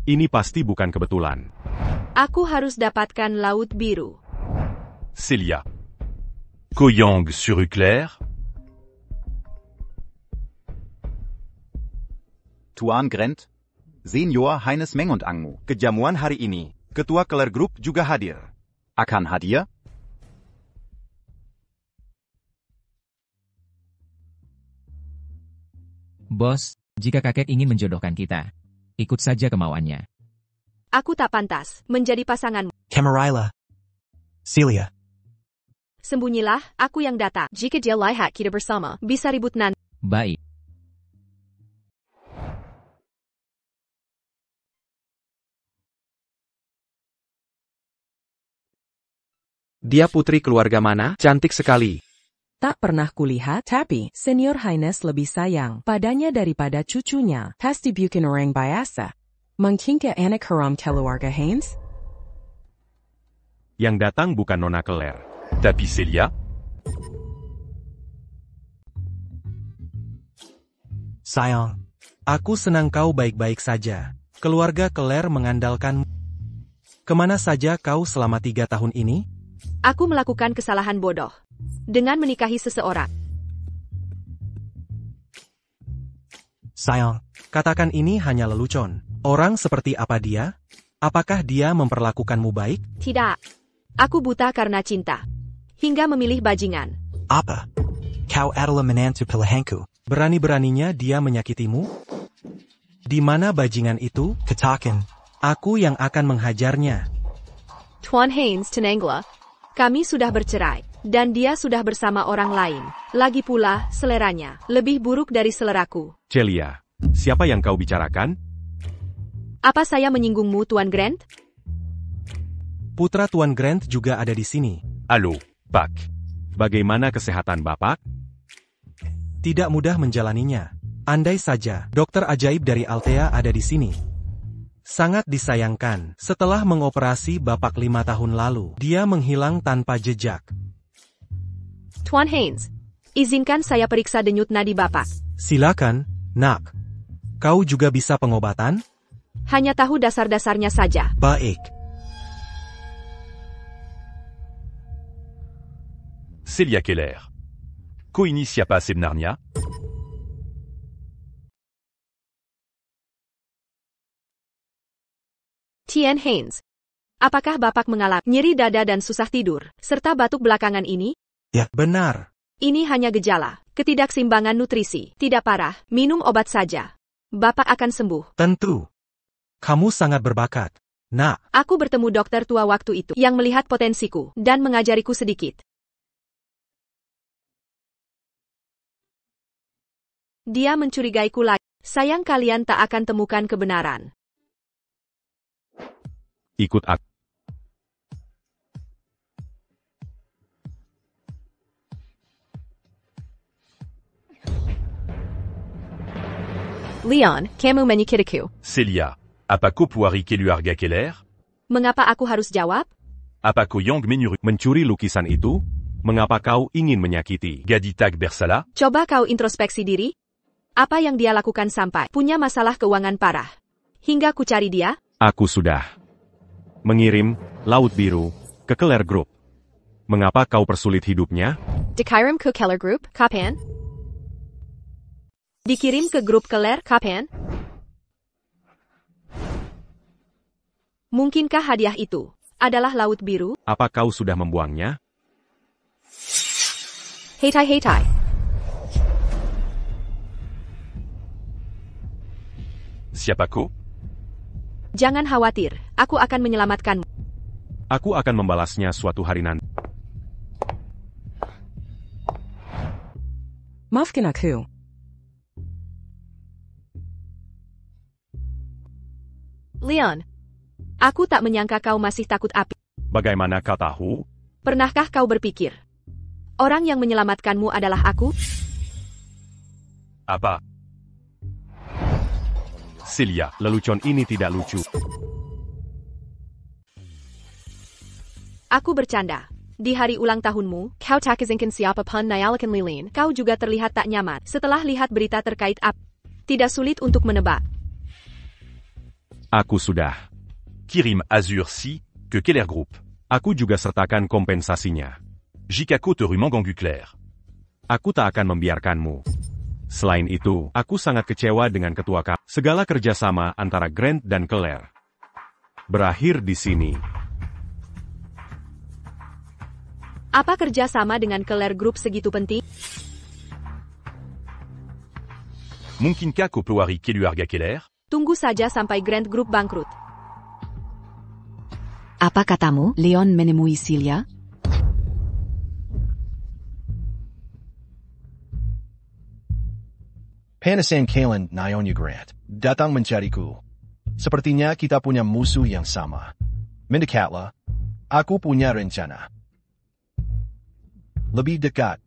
Ini pasti bukan kebetulan. Aku harus dapatkan laut biru. Celia. Koyang sur Claire? Tuan Grant, Senior Heines Meng und Angmu. Kejamuan hari ini, Ketua Claire Group juga hadir. Akan hadir? Bos, jika kakek ingin menjodohkan kita, ikut saja kemauannya. Aku tak pantas menjadi pasanganmu. Camarilla. Celia. Sembunyilah, aku yang datang. Jika dia lihat kita bersama, bisa ribut nanti. Baik. Dia putri keluarga mana? Cantik sekali. Tak pernah kulihat, tapi Senior Highness lebih sayang padanya daripada cucunya. Pasti bukan orang biasa. Mungkin anak haram keluarga Haynes? Yang datang bukan Nona Claire. Tapi Celia? Sayang, aku senang kau baik-baik saja. Keluarga Claire mengandalkanmu. Kemana saja kau selama 3 tahun ini? Aku melakukan kesalahan bodoh dengan menikahi seseorang. Sayang, katakan ini hanya lelucon. Orang seperti apa dia? Apakah dia memperlakukanmu baik? Tidak. Aku buta karena cinta. Hingga memilih bajingan. Apa? Kau adalah menantu pilihanku. Berani-beraninya dia menyakitimu? Di mana bajingan itu? Katakan. Aku yang akan menghajarnya. Tuan Haynes Tenangla, kami sudah bercerai. Dan dia sudah bersama orang lain. Lagi pula, seleranya lebih buruk dari seleraku. Celia, siapa yang kau bicarakan? Apa saya menyinggungmu, Tuan Grant? Putra Tuan Grant juga ada di sini. Halo, Pak. Bagaimana kesehatan Bapak? Tidak mudah menjalaninya. Andai saja, dokter ajaib dari Altea ada di sini. Sangat disayangkan, setelah mengoperasi Bapak 5 tahun lalu, dia menghilang tanpa jejak. Tuan Haynes, izinkan saya periksa denyut nadi Bapak. Silakan, Nak. Kau juga bisa pengobatan? Hanya tahu dasar-dasarnya saja. Baik. Celia Keller. Co-initia pas Sebnarnia? Tien Haynes, apakah Bapak mengalami nyeri dada dan susah tidur, serta batuk belakangan ini? Ya, benar. Ini hanya gejala, ketidakseimbangan nutrisi, tidak parah, minum obat saja. Bapak akan sembuh. Tentu. Kamu sangat berbakat, Nak. Aku bertemu dokter tua waktu itu, yang melihat potensiku, dan mengajariku sedikit. Dia mencurigaiku lagi. Sayang kalian tak akan temukan kebenaran. Ikut aku. Leon, kamu menyakitiku. Celia. Apako puari keluarga Keller? Mengapa aku harus jawab? Apako yang menyuruh? Mencuri lukisan itu? Mengapa kau ingin menyakiti? Gaditak Bersala? Coba kau introspeksi diri. Apa yang dia lakukan sampai punya masalah keuangan parah. Hingga ku cari dia? Aku sudah mengirim Laut Biru ke Claire Group. Mengapa kau persulit hidupnya? Dikirim ke Claire Group, kapan? Dikirim ke grup Claire, kapan? Mungkinkah hadiah itu adalah laut biru? Apa kau sudah membuangnya? Heitai heitai. Siapa kau? Jangan khawatir, aku akan menyelamatkanmu. Aku akan membalasnya suatu hari nanti. Maafkan aku. Leon, aku tak menyangka kau masih takut api. Bagaimana kau tahu? Pernahkah kau berpikir, orang yang menyelamatkanmu adalah aku? Apa? Celia, lelucon ini tidak lucu. Aku bercanda. Di hari ulang tahunmu, kau tak izinkan siapapun menyalakan lilin. Kau juga terlihat tak nyaman setelah lihat berita terkait api. Tidak sulit untuk menebak. Aku sudah. Kirim Azur si, que Keller Group. Aku juga sertakan kompensasinya. Jikako te rumangangu clair. Aku tak akan membiarkanmu. Selain itu, aku sangat kecewa dengan ketua KAP. Segala kerjasama antara Grant dan Claire berakhir di sini. Apa kerjasama dengan Keller Group segitu penting? Mungkinkah kau pelajari keluarga Keller? Tunggu saja sampai Grant Group bangkrut. Apa katamu, Leon menemui Celia? Panasan Kalen Nyonya Grant datang mencariku. Sepertinya kita punya musuh yang sama. Mendekatlah. Aku punya rencana. Lebih dekat.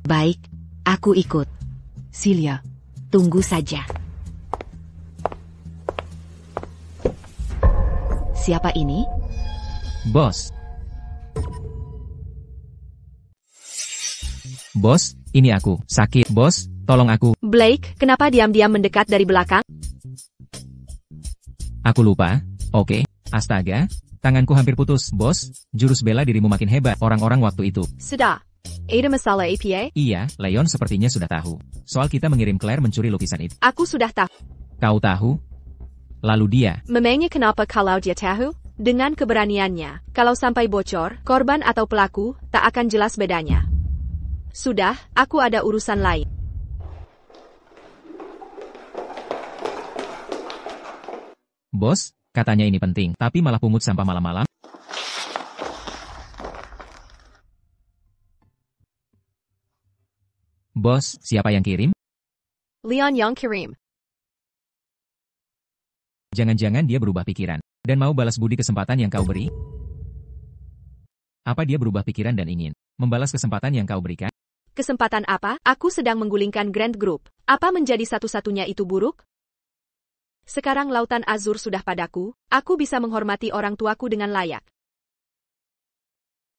Baik, aku ikut. Celia, Tunggu saja. Siapa ini? Bos. Bos, ini aku. Sakit, bos. Tolong aku. Blake, kenapa diam-diam mendekat dari belakang? Aku lupa. Oke. Astaga. Tanganku hampir putus. Bos, jurus bela dirimu makin hebat. Orang-orang waktu itu. Sudah. Ada masalah APA? Iya, Leon sepertinya sudah tahu. Soal kita mengirim Claire mencuri lukisan itu. Aku sudah tahu. Kau tahu? Lalu dia. Memangnya kenapa kalau dia tahu? Dengan keberaniannya, kalau sampai bocor, korban atau pelaku, tak akan jelas bedanya. Sudah, aku ada urusan lain. Bos, katanya ini penting, tapi malah pungut sampah malam-malam. Bos, siapa yang kirim? Leon yang kirim. Jangan-jangan dia berubah pikiran, dan mau balas budi kesempatan yang kau beri? Apa dia berubah pikiran dan ingin membalas kesempatan yang kau berikan? Kesempatan apa? Aku sedang menggulingkan Grant Group. Apa menjadi satu-satunya itu buruk? Sekarang lautan azur sudah padaku, aku bisa menghormati orang tuaku dengan layak.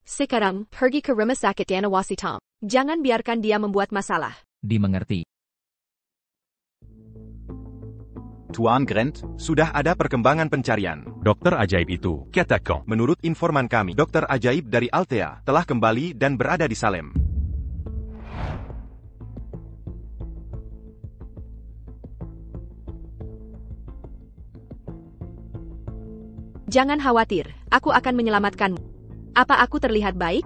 Sekarang, pergi ke rumah sakit Yanawasi Tom. Jangan biarkan dia membuat masalah. Dimengerti. Tuan Grant, sudah ada perkembangan pencarian. Dokter ajaib itu. Katakan. Menurut informan kami, dokter ajaib dari Altea telah kembali dan berada di Salem. Jangan khawatir, aku akan menyelamatkanmu. Apa aku terlihat baik?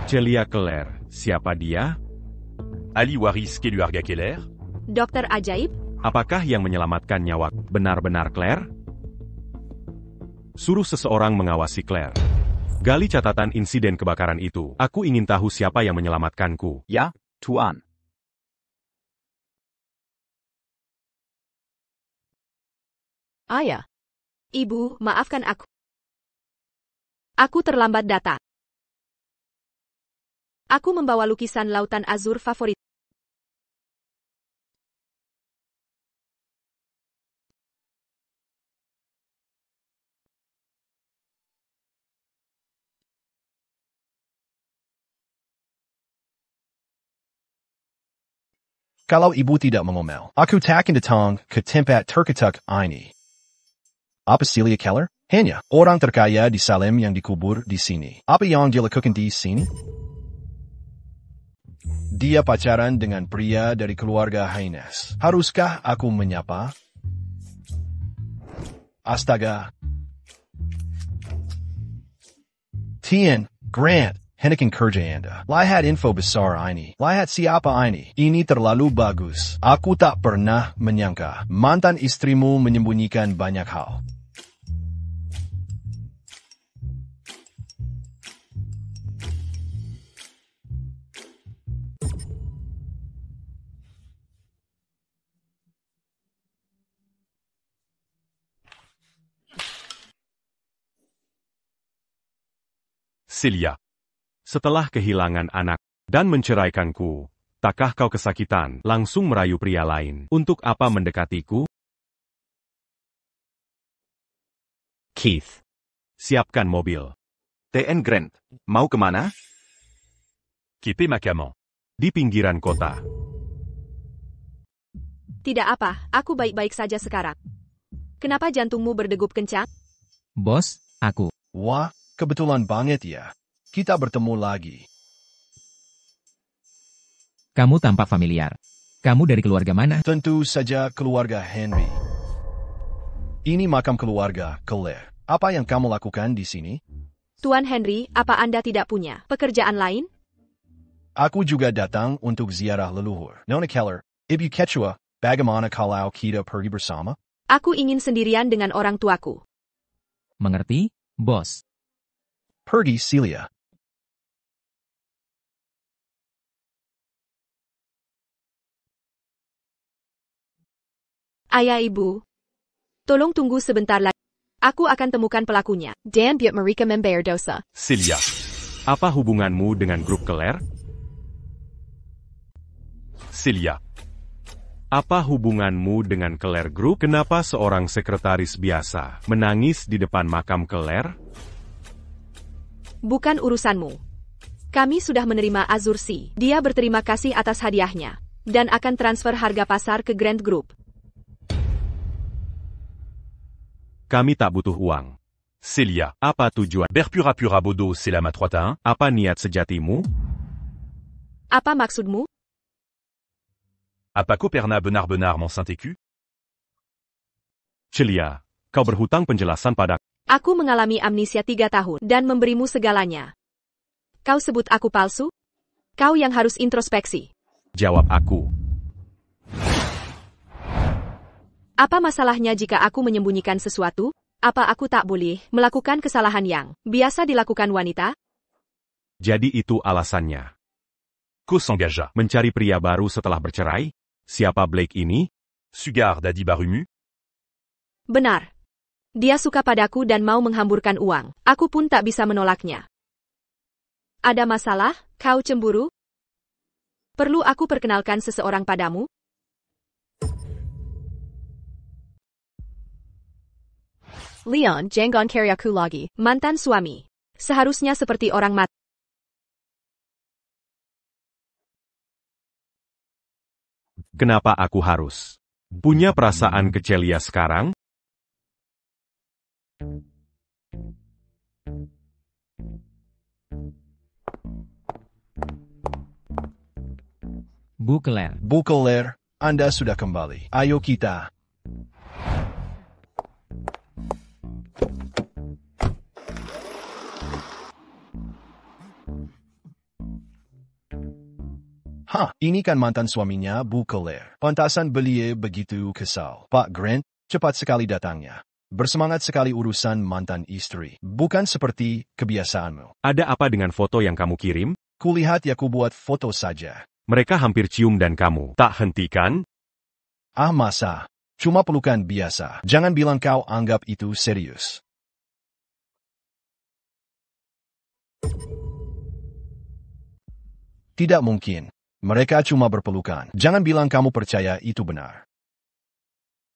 Celia Claire, siapa dia? Ali Waris keluarga Keller? Dokter ajaib? Apakah yang menyelamatkan nyawa benar-benar Claire? Suruh seseorang mengawasi Claire. Gali catatan insiden kebakaran itu. Aku ingin tahu siapa yang menyelamatkanku. Ya, Tuan. Ayah. Ibu, maafkan aku. Aku terlambat datang. Aku membawa lukisan lautan azur favorit. Kalau ibu tidak mengomel, aku tak akan datang ke tempat terketuk ini. Apa Celia Keller? Hanya orang terkaya di Salem yang dikubur di sini. Apa yang dilakukan di sini? Dia pacaran dengan pria dari keluarga Haines. Haruskah aku menyapa? Astaga. Tian, Grant, hentikan kerja Anda. Lihat info besar ini. Lihat siapa ini. Ini terlalu bagus. Aku tak pernah menyangka mantan istrimu menyembunyikan banyak hal. Celia. Setelah kehilangan anak dan menceraikanku, takkah kau kesakitan langsung merayu pria lain? Untuk apa mendekatiku? Keith. Siapkan mobil. TN Grant, mau kemana? Quittez Macaman. Di pinggiran kota. Tidak apa, aku baik-baik saja sekarang. Kenapa jantungmu berdegup kencang? Bos, aku. Wah, kebetulan banget ya. Kita bertemu lagi. Kamu tampak familiar. Kamu dari keluarga mana? Tentu saja keluarga Henry. Ini makam keluarga Claire. Apa yang kamu lakukan di sini? Tuan Henry, apa Anda tidak punya pekerjaan lain? Aku juga datang untuk ziarah leluhur. Nona Keller, Ibu Quechua, bagaimana kalau kita pergi bersama? Aku ingin sendirian dengan orang tuaku. Mengerti, bos? Pergi, Celia. Ayah ibu, tolong tunggu sebentar lagi. Aku akan temukan pelakunya. Dan biar mereka membayar dosa. Celia. Apa hubunganmu dengan grup Claire? Celia. Apa hubunganmu dengan Claire Group? Kenapa seorang sekretaris biasa menangis di depan makam Claire? Bukan urusanmu. Kami sudah menerima Azursi. Dia berterima kasih atas hadiahnya. Dan akan transfer harga pasar ke Grant Group. Kami tak butuh uang. Celia, apa tujuan? Berpura Pura Bodo, c'est la matroita. Apa niat sejatimu? Apa maksudmu? Apako Perna Benar Benar Mon Saint-Écu? Celia, kau berhutang penjelasan pada. Aku mengalami amnesia 3 tahun dan memberimu segalanya. Kau sebut aku palsu? Kau yang harus introspeksi. Jawab aku. Apa masalahnya jika aku menyembunyikan sesuatu? Apa aku tak boleh melakukan kesalahan yang biasa dilakukan wanita? Jadi itu alasannya. Co s'engagea. Mencari pria baru setelah bercerai? Siapa Blake ini? Sugar Daddy Barumu? Benar. Dia suka padaku dan mau menghamburkan uang. Aku pun tak bisa menolaknya. Ada masalah? Kau cemburu? Perlu aku perkenalkan seseorang padamu? Leon, jangan cari aku lagi. Mantan suami. Seharusnya seperti orang mati. Kenapa aku harus punya perasaan ke Celia sekarang? Bu Claire. Bu Claire, Anda sudah kembali. Ayo kita. Ini kan mantan suaminya, Bu Claire. Pantasan beliau begitu kesal. Pak Grant, cepat sekali datangnya. Bersemangat sekali urusan mantan istri. Bukan seperti kebiasaanmu. Ada apa dengan foto yang kamu kirim? Kulihat ya, ku buat foto saja. Mereka hampir cium dan kamu tak hentikan? Masa? Cuma pelukan biasa. Jangan bilang kau anggap itu serius. Tidak mungkin. Mereka cuma berpelukan. Jangan bilang kamu percaya itu benar.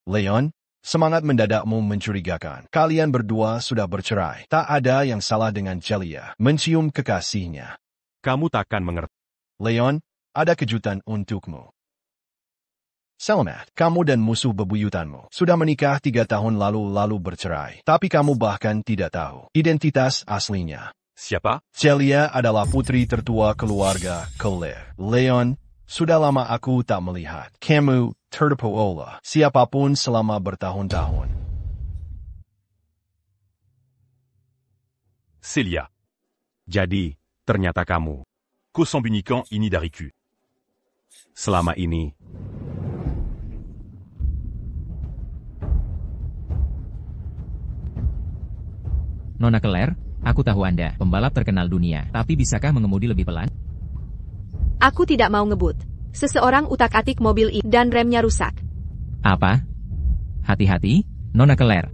Leon, semangat mendadakmu mencurigakan. Kalian berdua sudah bercerai. Tak ada yang salah dengan Celia mencium kekasihnya. Kamu takkan mengerti. Leon, ada kejutan untukmu. Selamat, kamu dan musuh bebuyutanmu sudah menikah 3 tahun lalu bercerai. Tapi kamu bahkan tidak tahu identitas aslinya. Siapa? Celia adalah putri tertua keluarga Claire. Leon, sudah lama aku tak melihat kamu tertipu oleh siapapun selama bertahun-tahun. Celia. Jadi, ternyata kamu. Kosambunikan ini dariku. Selama ini, Nona Claire, aku tahu Anda, pembalap terkenal dunia, tapi bisakah mengemudi lebih pelan? Aku tidak mau ngebut. Seseorang utak-atik mobil ini dan remnya rusak. Apa? Hati-hati, Nona Claire.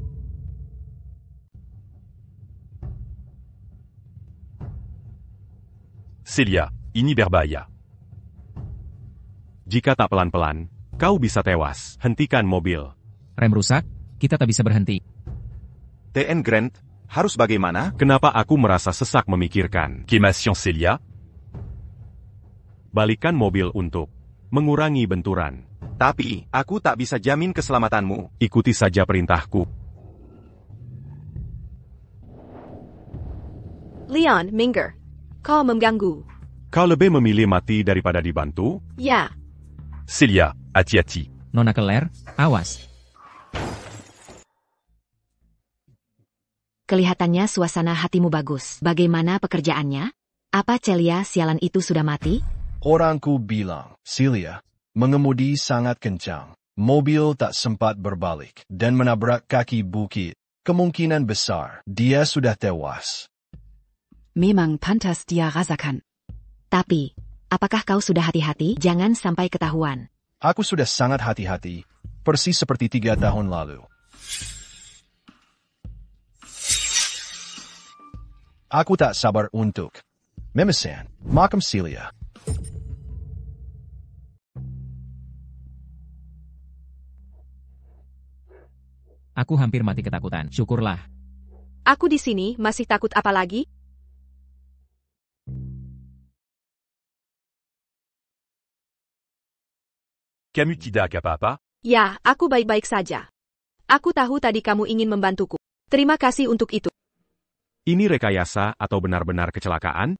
Celia, ini berbahaya. jika tak pelan-pelan, kau bisa tewas. Hentikan mobil. Rem rusak, kita tak bisa berhenti. TN Grant, harus bagaimana? Kenapa aku merasa sesak memikirkan? Kemation Celia? Balikan mobil untuk mengurangi benturan. Tapi, aku tak bisa jamin keselamatanmu. Ikuti saja perintahku. Leon, minggir. Kau mengganggu. Kau lebih memilih mati daripada dibantu? Ya. Celia, hati-hati. Nona Claire, awas. Kelihatannya suasana hatimu bagus. Bagaimana pekerjaannya? Apa Celia sialan itu sudah mati? Orangku bilang, Celia, mengemudi sangat kencang. Mobil tak sempat berbalik dan menabrak kaki bukit. Kemungkinan besar, dia sudah tewas. Memang pantas dia rasakan. Tapi, apakah kau sudah hati-hati? Jangan sampai ketahuan. Aku sudah sangat hati-hati, persis seperti 3 tahun lalu. Aku tak sabar untuk memesan makam Celia. Aku hampir mati ketakutan, syukurlah. Aku di sini, masih takut apa lagi? Kamu tidak apa-apa? Ya, aku baik-baik saja. Aku tahu tadi kamu ingin membantuku. Terima kasih untuk itu. Ini rekayasa atau benar-benar kecelakaan?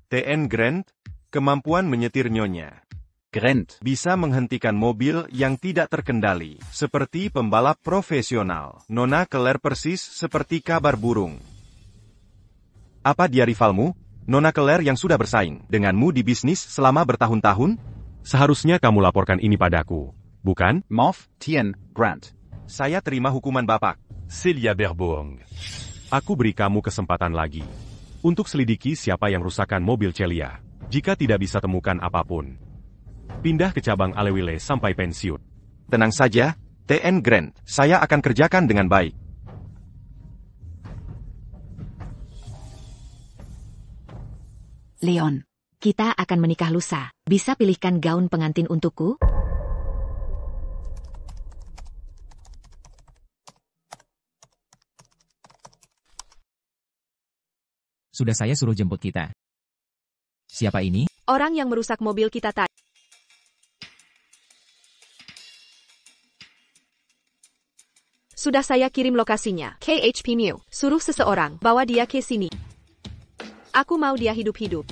TN Grant, kemampuan menyetir nyonya. Grant Bisa menghentikan mobil yang tidak terkendali, seperti pembalap profesional. Nona Claire persis seperti kabar burung. Apa dia rivalmu? Nona Claire yang sudah bersaing denganmu di bisnis selama bertahun-tahun? Seharusnya kamu laporkan ini padaku, bukan? Moff Tien Grant. Saya terima hukuman Bapak. Celia Berbohong. Aku beri kamu kesempatan lagi untuk selidiki siapa yang rusakkan mobil Celia. Jika tidak bisa temukan apapun, pindah ke cabang Alewile sampai pensiun. Tenang saja, TN Grant. Saya akan kerjakan dengan baik. Leon, kita akan menikah lusa. Bisa pilihkan gaun pengantin untukku? Sudah saya suruh jemput kita. Siapa ini? Orang yang merusak mobil kita tadi. Sudah saya kirim lokasinya. KHP Mew, suruh seseorang bawa dia ke sini. Aku mau dia hidup-hidup.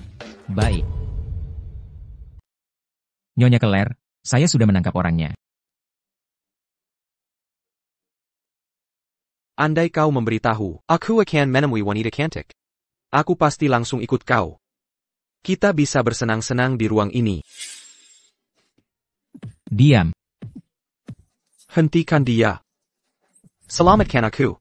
Baik. Nyonya Claire, saya sudah menangkap orangnya. Andai kau memberitahu, aku akan menemui wanita cantik. Aku pasti langsung ikut kau. Kita bisa bersenang-senang di ruang ini. Diam. Hentikan dia. Selamatkan aku.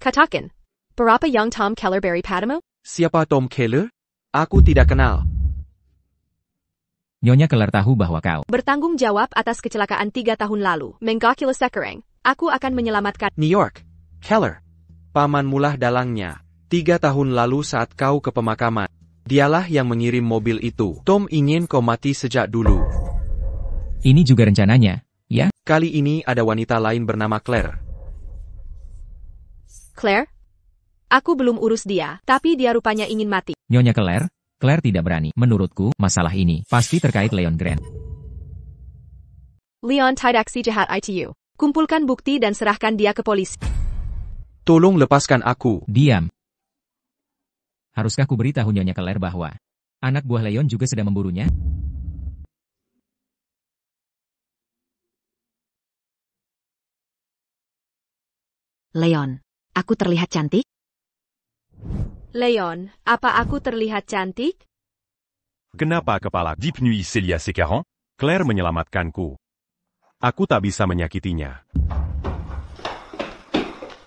Katakan, berapa yang Tom Keller beri padamu? Siapa Tom Keller? Aku tidak kenal. Nyonya Claire tahu bahwa kau Bertanggung jawab atas kecelakaan 3 tahun lalu. Menggakila sekarang. Aku akan menyelamatkan. New York. Keller. Paman mulah dalangnya. 3 tahun lalu saat kau ke pemakaman. Dialah yang mengirim mobil itu. Tom ingin kau mati sejak dulu. Ini juga rencananya, ya? Kali ini ada wanita lain bernama Claire. Claire? Aku belum urus dia, tapi dia rupanya ingin mati. Nyonya Claire? Claire tidak berani. Menurutku, masalah ini pasti terkait Leon Grant. Leon tidak si jahat itu. Kumpulkan bukti dan serahkan dia ke polisi. Tolong lepaskan aku. Diam. Haruskah ku beritahu Nyonya Claire bahwa anak buah Leon juga sedang memburunya? Leon, aku terlihat cantik? Leon, apa aku terlihat cantik? Kenapa kepala? Deep Nuit Celia Secaran? Claire menyelamatkanku. Aku tak bisa menyakitinya.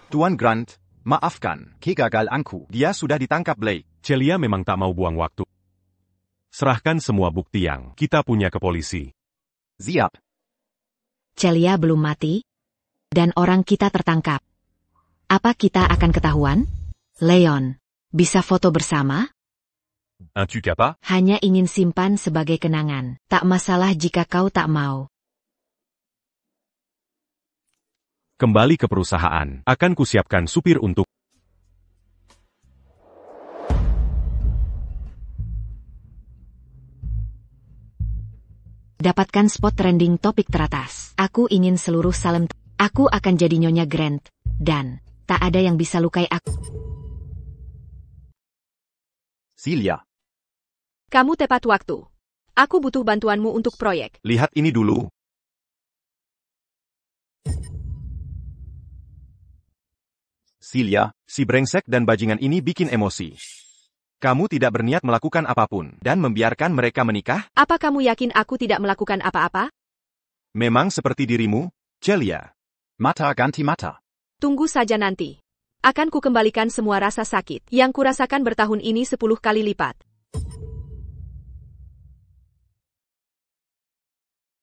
Tuan Grant, maafkan, kegagalanku. Dia sudah ditangkap, Blake. Celia memang tak mau buang waktu. Serahkan semua bukti yang kita punya ke polisi. Siap. Celia belum mati, dan orang kita tertangkap. Apa kita akan ketahuan? Leon, bisa foto bersama? Un tu capa? Hanya ingin simpan sebagai kenangan. Tak masalah jika kau tak mau. Kembali ke perusahaan. Akan kusiapkan supir untuk... Dapatkan spot trending topik teratas. Aku ingin seluruh Salem. Aku akan jadi Nyonya Grant. Dan tak ada yang bisa lukai aku. Celia. Kamu tepat waktu. Aku butuh bantuanmu untuk proyek. Lihat ini dulu. Celia, Si brengsek dan bajingan ini bikin emosi. Kamu tidak berniat melakukan apapun dan membiarkan mereka menikah? Apa kamu yakin aku tidak melakukan apa-apa? Memang seperti dirimu, Celia. mata ganti mata. Tunggu saja nanti. Akan ku kembalikan semua rasa sakit yang kurasakan bertahun ini 10 kali lipat.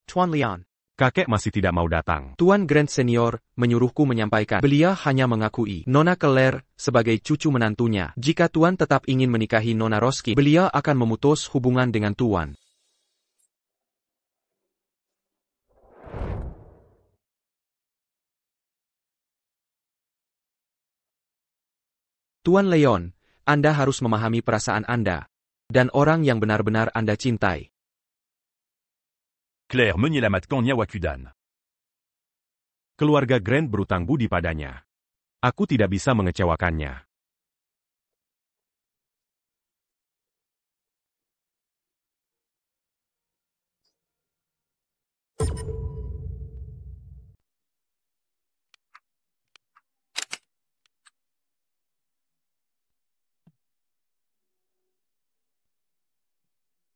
Tuan Leon. Kakek masih tidak mau datang. Tuan Grant Senior menyuruhku menyampaikan. Beliau hanya mengakui Nona Claire sebagai cucu menantunya. Jika Tuan tetap ingin menikahi Nona Roski, beliau akan memutus hubungan dengan Tuan. Tuan Leon, Anda harus memahami perasaan Anda dan orang yang benar-benar Anda cintai. Claire Meunier-Lamatkan Nyawakudan. Keluarga Grant berutang budi padanya. Aku tidak bisa mengecewakannya.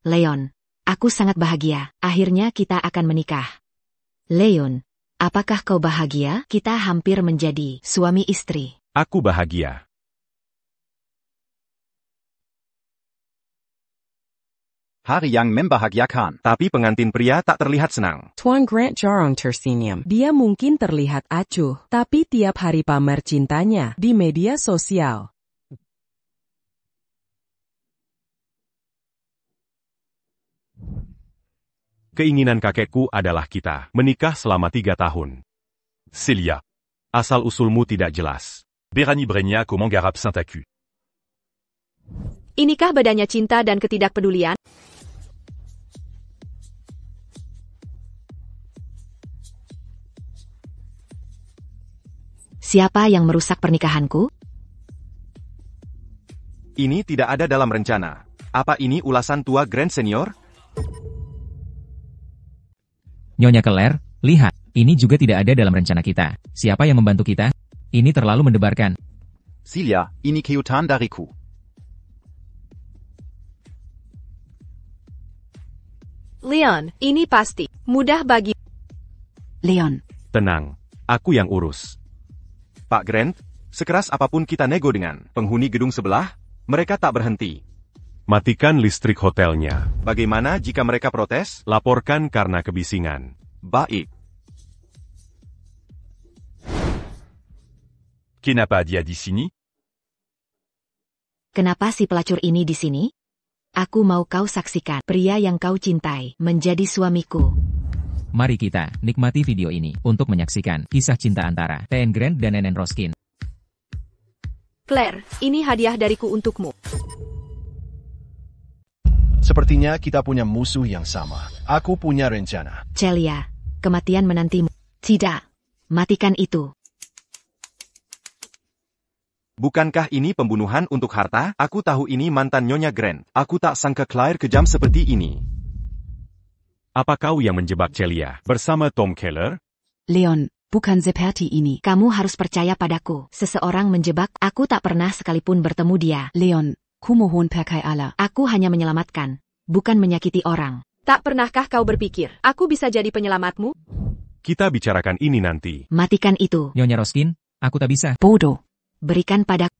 Leon, aku sangat bahagia. Akhirnya kita akan menikah. Leon, apakah kau bahagia? Kita hampir menjadi suami istri. Aku bahagia. Hari yang membahagiakan. Tapi pengantin pria tak terlihat senang. Tuan Grant jarang tersenyum. Dia mungkin terlihat acuh, tapi tiap hari pamer cintanya di media sosial. Keinginan kakekku adalah kita menikah selama 3 tahun. Celia. Asal-usulmu tidak jelas. Berani Breniac au Mangarab Saint-Acu. Inikah bedanya cinta dan ketidakpedulian? Siapa yang merusak pernikahanku? Ini tidak ada dalam rencana. Apa ini ulasan tua Grant Senior? Nyonya Claire, lihat, ini juga tidak ada dalam rencana kita. Siapa yang membantu kita? Ini terlalu mendebarkan. Celia, ini kejutan dariku. Leon, ini pasti mudah bagi... Leon. Tenang, aku yang urus. Pak Grant, sekeras apapun kita nego dengan penghuni gedung sebelah, mereka tak berhenti. Matikan listrik hotelnya. Bagaimana jika mereka protes? Laporkan karena kebisingan. Baik. Kenapa dia di sini? Kenapa si pelacur ini di sini? Aku mau kau saksikan pria yang kau cintai menjadi suamiku. Mari kita nikmati video ini untuk menyaksikan kisah cinta antara TN Grant dan NN Roskin. Claire, ini hadiah dariku untukmu. Sepertinya kita punya musuh yang sama. Aku punya rencana. Celia, kematian menantimu. Tidak. Matikan itu. Bukankah ini pembunuhan untuk harta? Aku tahu ini mantan Nyonya Grant. Aku tak sangka Claire kejam seperti ini. Apa kau yang menjebak Celia bersama Tom Keller? Leon, bukan seperti ini. Kamu harus percaya padaku. Seseorang menjebak, aku tak pernah sekalipun bertemu dia. Leon, kumohon pakai Allah. Aku hanya menyelamatkan, bukan menyakiti orang. Tak pernahkah kau berpikir, aku bisa jadi penyelamatmu? Kita bicarakan ini nanti. Matikan itu. Nyonya Roskin, aku tak bisa. Bodoh. Berikan padaku.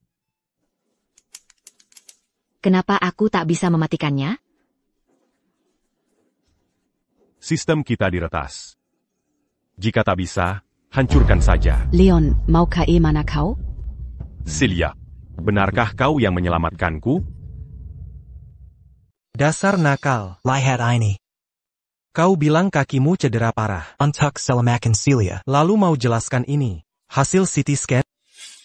Kenapa aku tak bisa mematikannya? Sistem kita diretas. Jika tak bisa, hancurkan saja. Leon, maukah mana kau? Celia, benarkah kau yang menyelamatkanku? Dasar nakal. Lihat ini. Kau bilang kakimu cedera parah. Untuk selamatkan Celia. Lalu mau jelaskan ini. Hasil CT scan?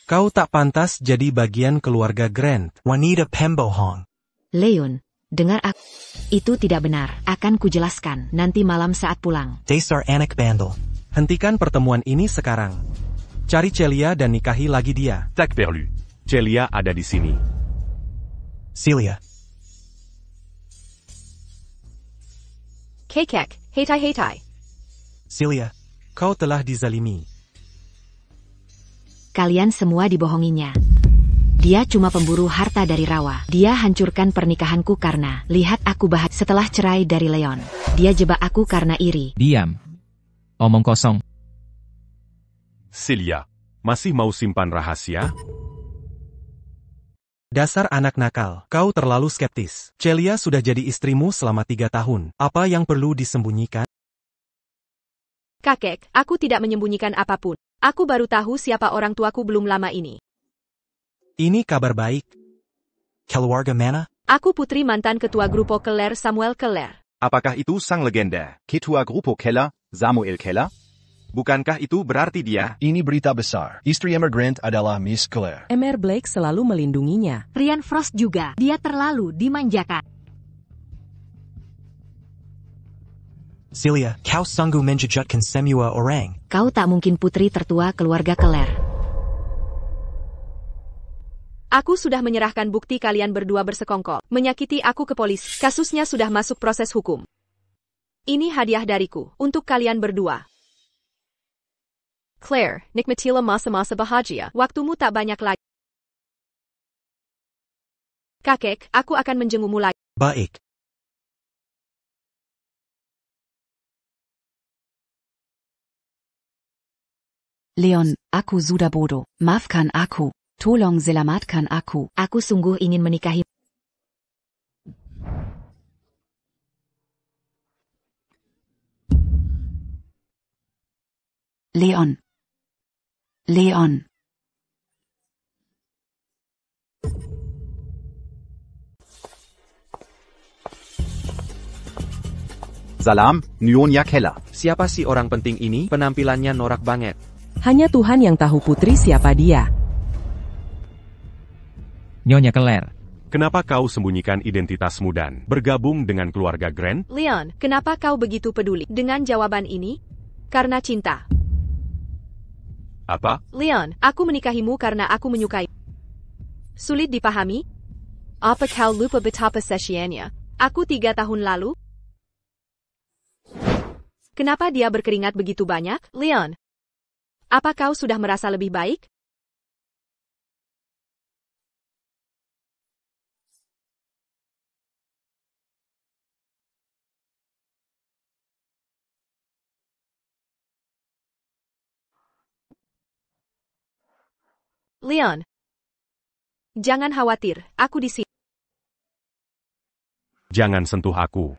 Kau tak pantas jadi bagian keluarga Grant. Wanita pembohong. Leon, dengar aku. Itu tidak benar. Akan kujelaskan nanti malam saat pulang. Dasar anak bandel. Hentikan pertemuan ini sekarang. Cari Celia dan nikahi lagi dia. Tak perlu. Celia ada di sini. Celia. Kekek, hetai. Celia. Kau telah dizalimi. Kalian semua dibohonginya. Dia cuma pemburu harta dari rawa. Dia hancurkan pernikahanku karena lihat aku bahagia setelah cerai dari Leon. Dia jebak aku karena iri. Diam. Omong kosong. Celia, masih mau simpan rahasia? Dasar anak nakal, kau terlalu skeptis. Celia sudah jadi istrimu selama 3 tahun. Apa yang perlu disembunyikan? Kakek, aku tidak menyembunyikan apapun. Aku baru tahu siapa orang tuaku belum lama ini. Ini kabar baik. Keluarga mana? Aku putri mantan ketua Grupo Keller Samuel Keller. Apakah itu sang legenda? Ketua Grupo Keller, Samuel Keller? Bukankah itu berarti dia? Ini berita besar. Istri Emmer Grant adalah Miss Claire. Emmer Blake selalu melindunginya. Ryan Frost juga. Dia terlalu dimanjakan. Celia, kau sanggup menjejutkan semua orang. Kau tak mungkin putri tertua keluarga Keller. Aku sudah menyerahkan bukti kalian berdua bersekongkol. Menyakiti aku ke polisi. Kasusnya sudah masuk proses hukum. Ini hadiah dariku, untuk kalian berdua. Claire, nikmatilah masa-masa bahagia. Waktumu tak banyak lagi. Kakek, aku akan menjengukmu lagi. Baik. Leon, aku sudah bodoh. Maafkan aku. Tolong selamatkan aku. Aku sungguh ingin menikahi. Leon. Leon. Salam, Nyonya Keller. Siapa sih orang penting ini? Penampilannya norak banget. Hanya Tuhan yang tahu putri siapa dia. Nyonya Keller. Kenapa kau sembunyikan identitasmu dan bergabung dengan keluarga Grant? Leon, kenapa kau begitu peduli dengan jawaban ini? Karena cinta. Apa? Leon, aku menikahimu karena aku menyukai. Sulit dipahami? Apa kau lupa betapa sesiannya? Aku 3 tahun lalu? Kenapa dia berkeringat begitu banyak? Leon, apa kau sudah merasa lebih baik? Leon, jangan khawatir, aku di sini. Jangan sentuh aku.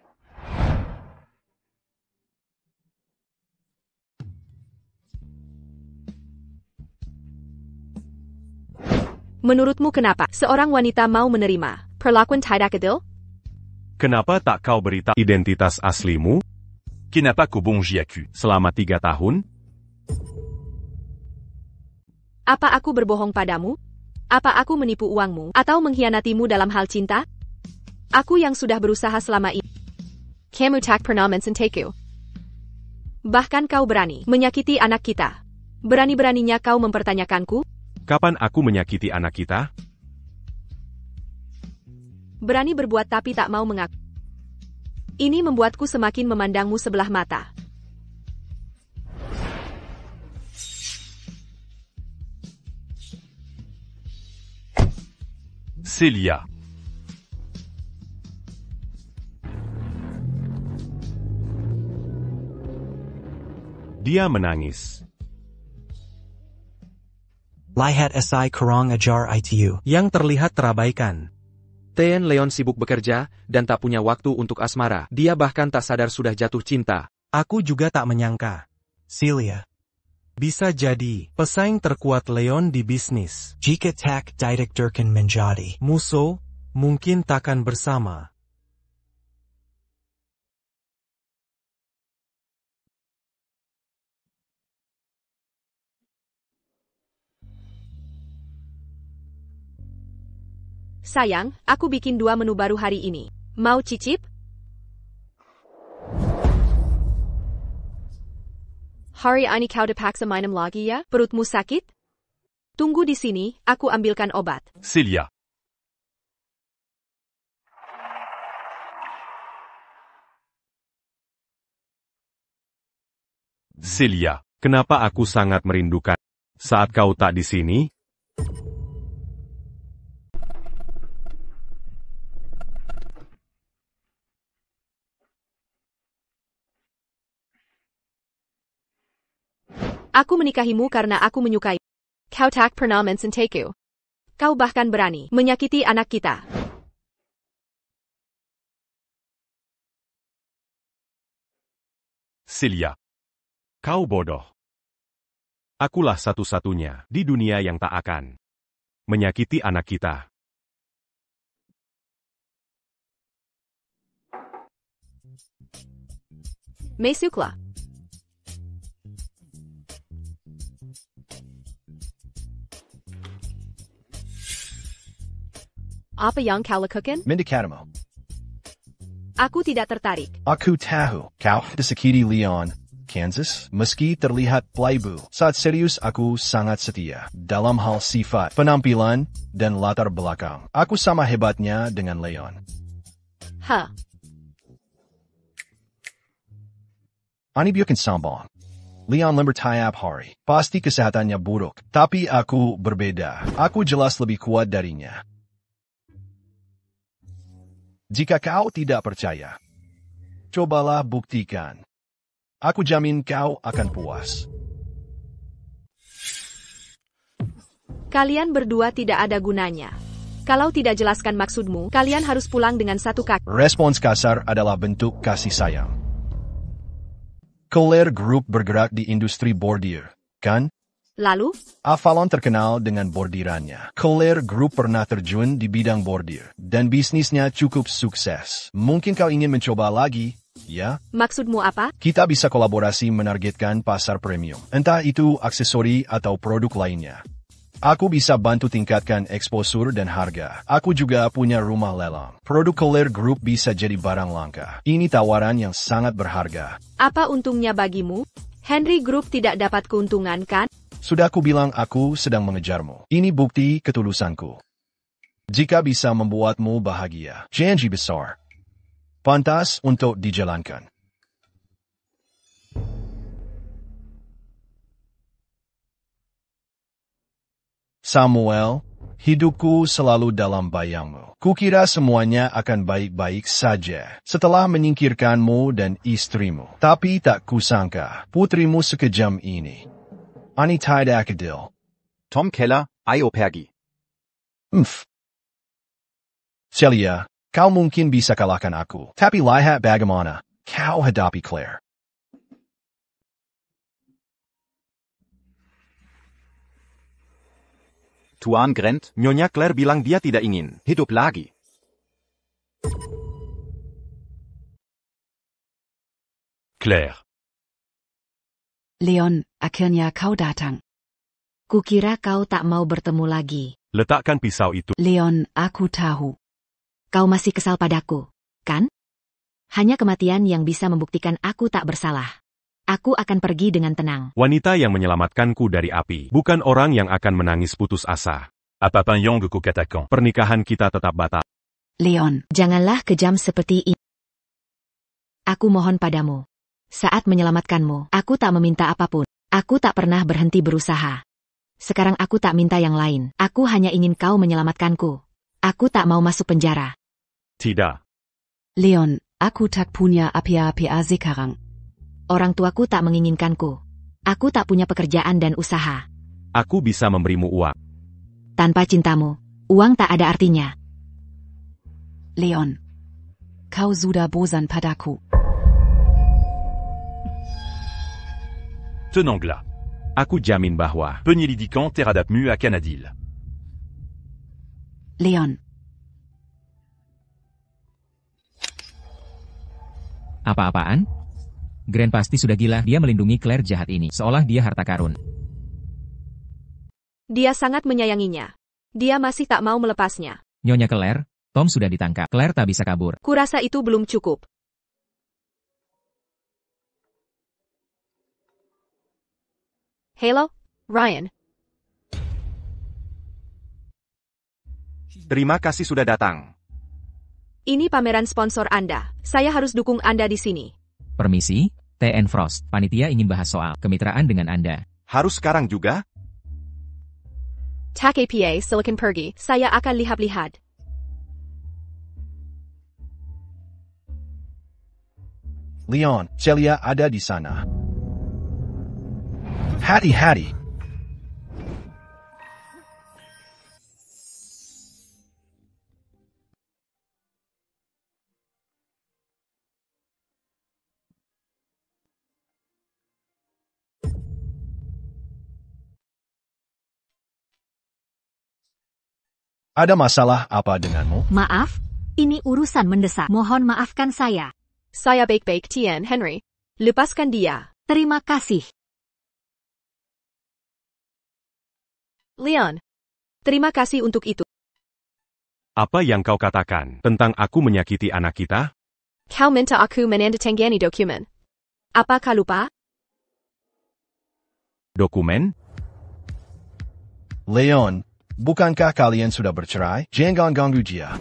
Menurutmu kenapa seorang wanita mau menerima perlakuan tidak adil? Kenapa tak kau beritahu identitas aslimu? Kenapa kau bonji aku? Selama 3 tahun? Apa aku berbohong padamu? Apa aku menipu uangmu atau mengkhianatimu dalam hal cinta? Aku yang sudah berusaha selama ini. Kamu tak pernah mencintaku. Bahkan kau berani menyakiti anak kita. Berani-beraninya kau mempertanyakanku? Kapan aku menyakiti anak kita? Berani berbuat tapi tak mau mengaku. Ini membuatku semakin memandangmu sebelah mata. Celia. Dia menangis. Lihat si kurang ajar itu. Yang terlihat terabaikan. Tean Leon sibuk bekerja, dan tak punya waktu untuk asmara. Dia bahkan tak sadar sudah jatuh cinta. Aku juga tak menyangka. Celia. Bisa jadi pesaing terkuat Leon di bisnis. Jika tak didikterkan menjadi musuh, mungkin takkan bersama. Sayang, aku bikin 2 menu baru hari ini. Mau cicip? Hari ini kau dipaksa minum lagi ya? Perutmu sakit? Tunggu di sini, aku ambilkan obat. Celia. Celia, kenapa aku sangat merindukan saat kau tak di sini? Aku menikahimu karena aku menyukai. Kau tak pernah mencintaku. Kau bahkan berani menyakiti anak kita. Celia. Kau bodoh. Akulah satu-satunya di dunia yang tak akan menyakiti anak kita. Masuklah. Apa yang kau lakukan? Mendekatimu. Aku tidak tertarik. Aku tahu, kau disakiti Leon, Kansas, meski terlihat playboy. Saat serius aku sangat setia. Dalam hal sifat, penampilan, dan latar belakang. Aku sama hebatnya dengan Leon. Hah? Ani biarkan sambon. Leon lembar tiap hari. Pasti kesehatannya buruk. Tapi aku berbeda. Aku jelas lebih kuat darinya. Jika kau tidak percaya, cobalah buktikan. Aku jamin kau akan puas. Kalian berdua tidak ada gunanya. Kalau tidak jelaskan maksudmu, kalian harus pulang dengan satu kaki. Respons kasar adalah bentuk kasih sayang. Claire Group bergerak di industri bordir, kan? Lalu? Avalon terkenal dengan bordirannya. Claire Group pernah terjun di bidang bordir, dan bisnisnya cukup sukses. Mungkin kau ingin mencoba lagi, ya? Maksudmu apa? Kita bisa kolaborasi menargetkan pasar premium. Entah itu aksesori atau produk lainnya. Aku bisa bantu tingkatkan eksposur dan harga. Aku juga punya rumah lelang. Produk Claire Group bisa jadi barang langka. Ini tawaran yang sangat berharga. Apa untungnya bagimu? Henry Group tidak dapat keuntungan, kan? Sudah aku bilang aku sedang mengejarmu. Ini bukti ketulusanku. Jika bisa membuatmu bahagia, janji besar. Pantas untuk dijalankan. Samuel, hidupku selalu dalam bayangmu. Kukira semuanya akan baik-baik saja setelah menyingkirkanmu dan istrimu. Tapi tak kusangka putrimu sekejam ini. Ani tidak adil. Tom Keller, Io Pergi. Celia, kau mungkin bisa kalahkan aku. Tapi lihat bagaimana kau hadapi Claire. Tuan Grant. Nyonya Claire bilang dia tidak ingin hidup lagi. Claire. Leon, akhirnya kau datang. Kukira kau tak mau bertemu lagi. Letakkan pisau itu. Leon, aku tahu. Kau masih kesal padaku, kan? Hanya kematian yang bisa membuktikan aku tak bersalah. Aku akan pergi dengan tenang. Wanita yang menyelamatkanku dari api, bukan orang yang akan menangis putus asa. À Papin Yang Kokatakan. Pernikahan kita tetap batal. Leon, Janganlah kejam seperti ini. Aku mohon padamu. Saat menyelamatkanmu, aku tak meminta apapun. Aku tak pernah berhenti berusaha. Sekarang aku tak minta yang lain. Aku hanya ingin kau menyelamatkanku. Aku tak mau masuk penjara. Tidak. Leon, aku tak punya apa-apa sekarang. Orang tuaku tak menginginkanku. Aku tak punya pekerjaan dan usaha. Aku bisa memberimu uang. Tanpa cintamu, uang tak ada artinya. Leon, kau sudah bosan padaku. Tenangla. Aku jamin bahwa Penyelidikan terhadapmu akan adil. Leon. Apa-apaan? Grant pasti sudah gila, dia melindungi Claire jahat ini, seolah dia harta karun. Dia sangat menyayanginya. Dia masih tak mau melepasnya. Nyonya Claire, Tom sudah ditangkap. Claire tak bisa kabur. Kurasa itu belum cukup. Halo, Ryan. Terima kasih sudah datang. Ini pameran sponsor Anda. Saya harus dukung Anda di sini. Permisi, TN Frost. Panitia ingin bahas soal kemitraan dengan Anda. Harus sekarang juga? Tak apa, silakan pergi. Saya akan lihat-lihat. Leon, Celia ada di sana. Hati-hati. Ada masalah apa denganmu? Maaf, ini urusan mendesak. Mohon maafkan saya. Saya baik-baik, Tien Henry. Lepaskan dia. Terima kasih. Leon. Terima kasih untuk itu. Apa yang kau katakan tentang aku menyakiti anak kita? Kau minta aku menandatangani dokumen. Apa kau lupa? Dokumen? Leon, bukankah kalian sudah bercerai? Jangan ganggu dia.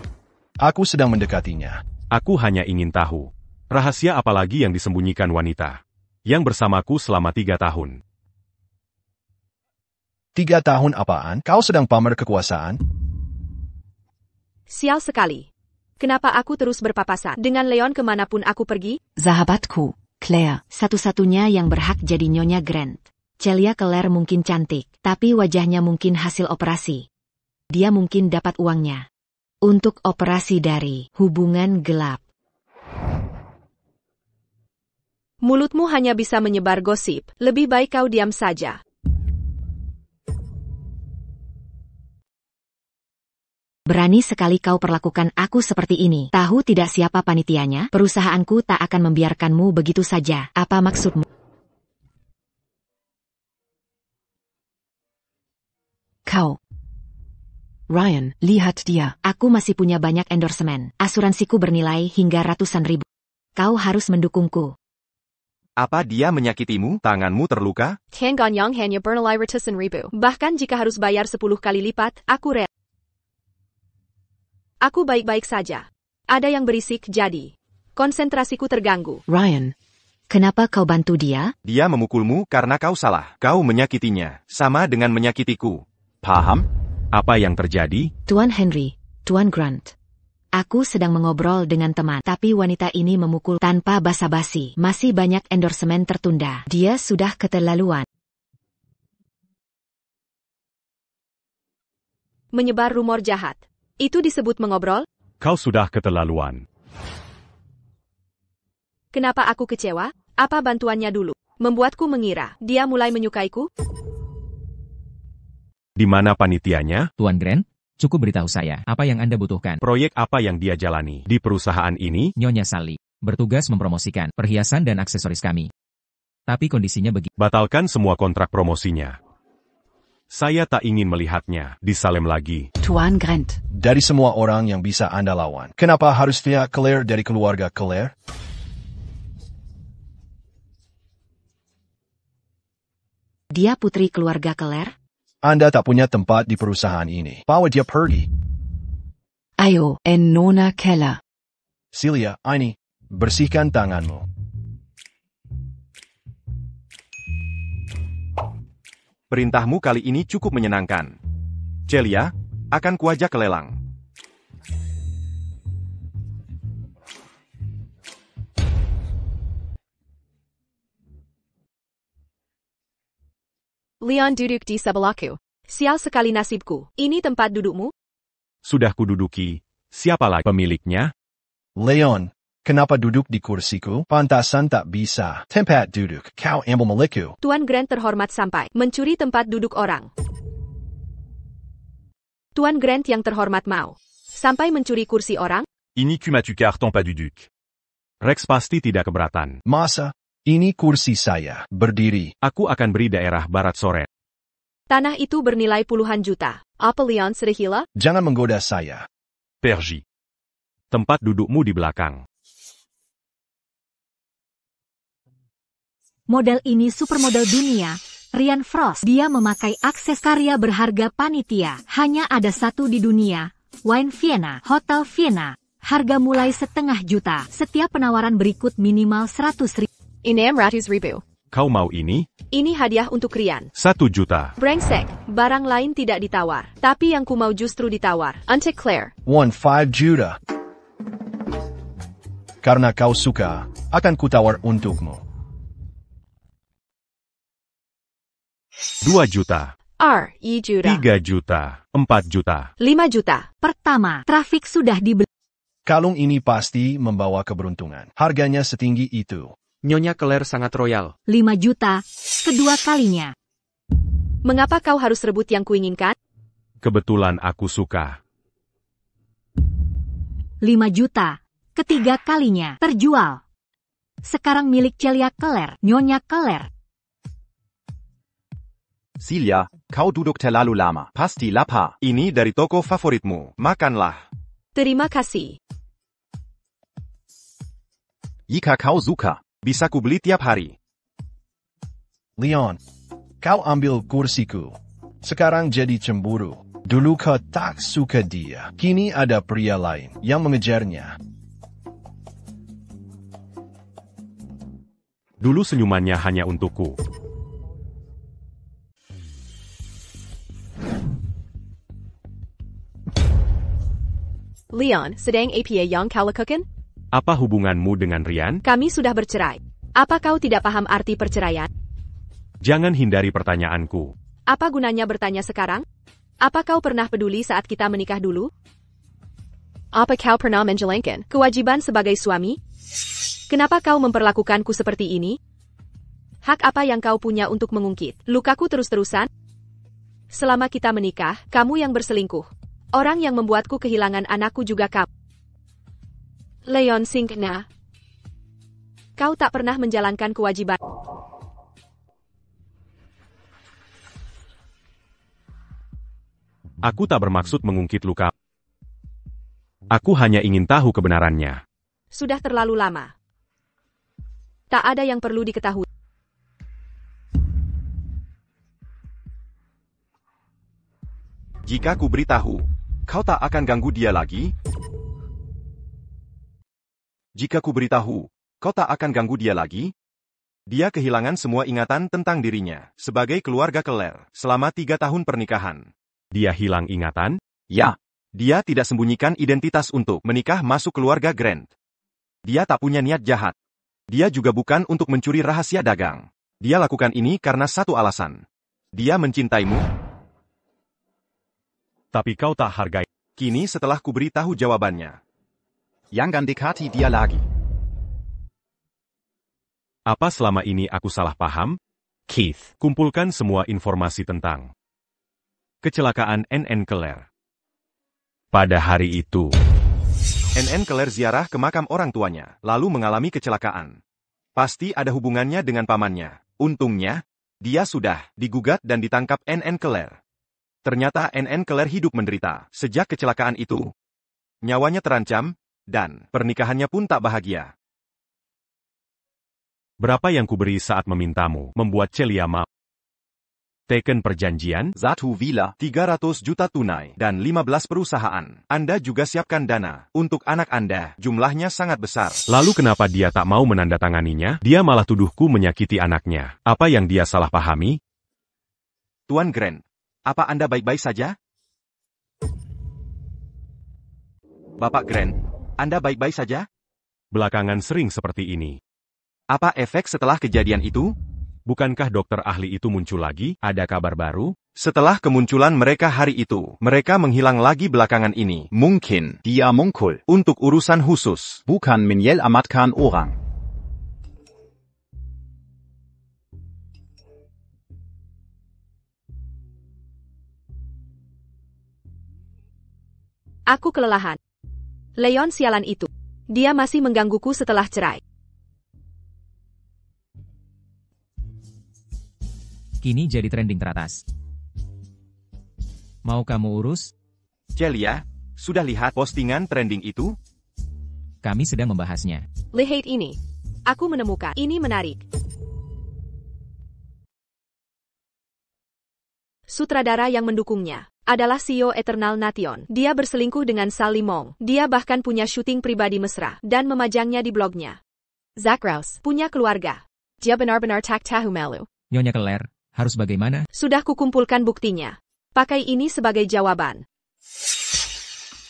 Aku sedang mendekatinya. Aku hanya ingin tahu. Rahasia apa lagi yang disembunyikan wanita yang bersamaku selama 3 tahun? 3 tahun apaan? Kau sedang pamer kekuasaan? Sial sekali. Kenapa aku terus berpapasan dengan Leon kemanapun aku pergi? Sahabatku, Claire. Satu-satunya yang berhak jadi Nyonya Grant. Celia Claire mungkin cantik, tapi wajahnya mungkin hasil operasi. Dia mungkin dapat uangnya untuk operasi dari hubungan gelap. Mulutmu hanya bisa menyebar gosip. Lebih baik kau diam saja. Berani sekali kau perlakukan aku seperti ini. Tahu tidak siapa panitianya? Perusahaanku tak akan membiarkanmu begitu saja. Apa maksudmu? Kau. Ryan, lihat dia. Aku masih punya banyak endorsement. Asuransiku bernilai hingga ratusan ribu. Kau harus mendukungku. Apa dia menyakitimu? Tanganmu terluka? Ganyang hanya bernilai ratusan ribu. Bahkan jika harus bayar 10 kali lipat, aku rela. Aku baik-baik saja. Ada yang berisik jadi. Konsentrasiku terganggu. Ryan, kenapa kau bantu dia? Dia memukulmu karena kau salah. Kau menyakitinya, sama dengan menyakitiku. Paham? Apa yang terjadi? Tuan Henry, Tuan Grant. Aku sedang mengobrol dengan teman, tapi wanita ini memukul tanpa basa-basi. Masih banyak endorsement tertunda. Dia sudah keterlaluan. Menyebar rumor jahat. Itu disebut mengobrol? Kau sudah keterlaluan. Kenapa aku kecewa? Apa bantuannya dulu? Membuatku mengira dia mulai menyukaiku? Di mana panitianya? Tuan Grant, cukup beritahu saya, apa yang Anda butuhkan? Proyek apa yang dia jalani di perusahaan ini? Nyonya Sally, bertugas mempromosikan perhiasan dan aksesoris kami. Tapi kondisinya begini. Batalkan semua kontrak promosinya. Saya tak ingin melihatnya di Salem lagi. Tuan Grant. Dari semua orang yang bisa Anda lawan, kenapa harus dia Claire dari keluarga Claire? Dia putri keluarga Claire? Anda tak punya tempat di perusahaan ini. Bawa dia pergi. Ayo, Nona Keller. Celia, ini, bersihkan tanganmu. Perintahmu kali ini cukup menyenangkan. Celia, akan kuajak ke lelang. Leon duduk di sebelahku. Sial sekali nasibku. Ini tempat dudukmu? Sudah kududuki. Siapa lagi pemiliknya? Leon, kenapa duduk di kursiku? Pantasan tak bisa. Tempat duduk, kau ambil milikku. Tuan Grant terhormat sampai mencuri tempat duduk orang. Tuan Grant yang terhormat mau sampai mencuri kursi orang? Ini tu carton pas du duc. Rex pasti tidak keberatan. Masa? Ini kursi saya. Berdiri. Aku akan beri daerah barat sore. Tanah itu bernilai puluhan juta. Apa Leon sudah gila? Jangan menggoda saya. Pergi. Tempat dudukmu di belakang. Model ini supermodel dunia. Ryan Frost. Dia memakai akses karya berharga panitia. Hanya ada satu di dunia. Wine Vienna. Hotel Vienna. Harga mulai $500,000. Setiap penawaran berikut minimal 100.000. Ini 100.000. Kau mau ini? Ini hadiah untuk Ryan. 1 juta. Brengsek, barang lain tidak ditawar. Tapi yang ku mau justru ditawar. Untuk Claire. 5 juta. Karena kau suka, akan kutawar untukmu. 2 juta. 3 juta. 3 juta. 4 juta. 5 juta. Pertama, trafik sudah dibeli. Kalung ini pasti membawa keberuntungan. Harganya setinggi itu. Nyonya Claire sangat royal. 5 juta. Kedua kalinya. Mengapa kau harus rebut yang kuinginkan? Kebetulan aku suka. 5 juta. Ketiga kalinya. Terjual. Sekarang milik Celia Claire. Nyonya Claire. Celia, kau duduk terlalu lama. Pasti lapar. Ini dari toko favoritmu. Makanlah. Terima kasih. Jika kau suka, bisa kubeli tiap hari. Leon, kau ambil kursiku. Sekarang jadi cemburu. Dulu kau tak suka dia. Kini ada pria lain yang mengejarnya. Dulu senyumannya hanya untukku. Leon, sedang apa yang kau lakukan? Apa hubunganmu dengan Ryan? Kami sudah bercerai. Apa kau tidak paham arti perceraian? Jangan hindari pertanyaanku. Apa gunanya bertanya sekarang? Apa kau pernah peduli saat kita menikah dulu? Apa kau pernah menjalankan kewajiban sebagai suami? Kenapa kau memperlakukanku seperti ini? Hak apa yang kau punya untuk mengungkit lukaku terus-terusan? Selama kita menikah, kamu yang berselingkuh. Orang yang membuatku kehilangan anakku juga kamu. Leon Sinkna. Kau tak pernah menjalankan kewajiban. Aku tak bermaksud mengungkit luka. Aku hanya ingin tahu kebenarannya. Sudah terlalu lama. Tak ada yang perlu diketahui. Jika ku beritahu, kau tak akan ganggu dia lagi? Jika ku beritahu, kau tak akan ganggu dia lagi? Dia kehilangan semua ingatan tentang dirinya sebagai keluarga Claire selama 3 tahun pernikahan. Dia hilang ingatan? Ya. Dia tidak sembunyikan identitas untuk menikah masuk keluarga Grant. Dia tak punya niat jahat. Dia juga bukan untuk mencuri rahasia dagang. Dia lakukan ini karena satu alasan. Dia mencintaimu. Tapi kau tak hargai. Kini setelah ku beritahu jawabannya. Jangan dekati dia lagi. Apa selama ini aku salah paham? Keith, kumpulkan semua informasi tentang Kecelakaan NN Claire. Pada hari itu, NN Claire ziarah ke makam orang tuanya, lalu mengalami kecelakaan. Pasti ada hubungannya dengan pamannya. Untungnya, dia sudah digugat dan ditangkap NN Claire. Ternyata NN Claire hidup menderita sejak kecelakaan itu. Nyawanya terancam, dan pernikahannya pun tak bahagia. Berapa yang kuberi saat memintamu membuat Celia mau? Teken perjanjian, 1 villa, 300 juta tunai, dan 15 perusahaan. Anda juga siapkan dana untuk anak Anda, jumlahnya sangat besar. Lalu kenapa dia tak mau menandatanganinya? Dia malah tuduhku menyakiti anaknya. Apa yang dia salah pahami? Tuan Grant, apa Anda baik-baik saja? Bapak Grant, Anda baik-baik saja? Belakangan sering seperti ini. Apa efek setelah kejadian itu? Bukankah dokter ahli itu muncul lagi? Ada kabar baru? Setelah kemunculan mereka hari itu, mereka menghilang lagi belakangan ini. Mungkin dia muncul untuk urusan khusus. Bukan menyelamatkan orang. Aku kelelahan. Leon sialan itu. Dia masih menggangguku setelah cerai. Kini jadi trending teratas. Mau kamu urus? Celia, sudah lihat postingan trending itu? Kami sedang membahasnya. Lihat ini. Aku menemukan. Ini menarik. Sutradara yang mendukungnya adalah CEO Eternal Nation. Dia berselingkuh dengan Sal Limong. Dia bahkan punya syuting pribadi mesra dan memajangnya di blognya. Zach Rouse punya keluarga. Dia benar-benar tak tahu malu. Nyonya Claire, harus bagaimana? Sudah kukumpulkan buktinya. Pakai ini sebagai jawaban.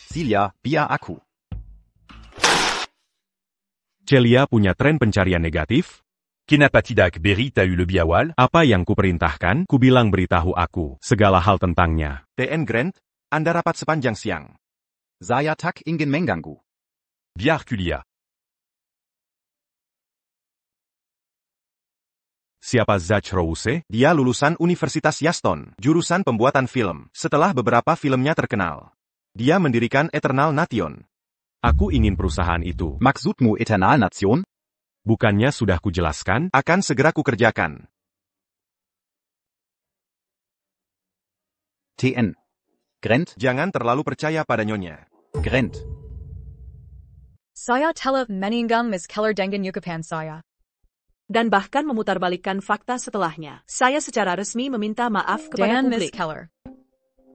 Celia, biar aku. Celia punya tren pencarian negatif? Kenapa tidak beri tahu lebih awal? Apa yang kuperintahkan? Kubilang beritahu aku segala hal tentangnya. TN Grant, Anda rapat sepanjang siang. Saya tak ingin mengganggu. Biar kuliah. Siapa Zach Rouse? Dia lulusan Universitas Yaston, jurusan pembuatan film. Setelah beberapa filmnya terkenal, dia mendirikan Eternal Nation. Aku ingin perusahaan itu. Maksudmu Eternal Nation? Bukannya sudah kujelaskan? Akan segera kukerjakan. TN Grant? Jangan terlalu percaya pada Nyonya Grant. Saya telah meninggal Miss Keller dengan yukapan saya. Dan bahkan memutarbalikkan fakta setelahnya. Saya secara resmi meminta maaf kepada Dan publik. Miss Keller.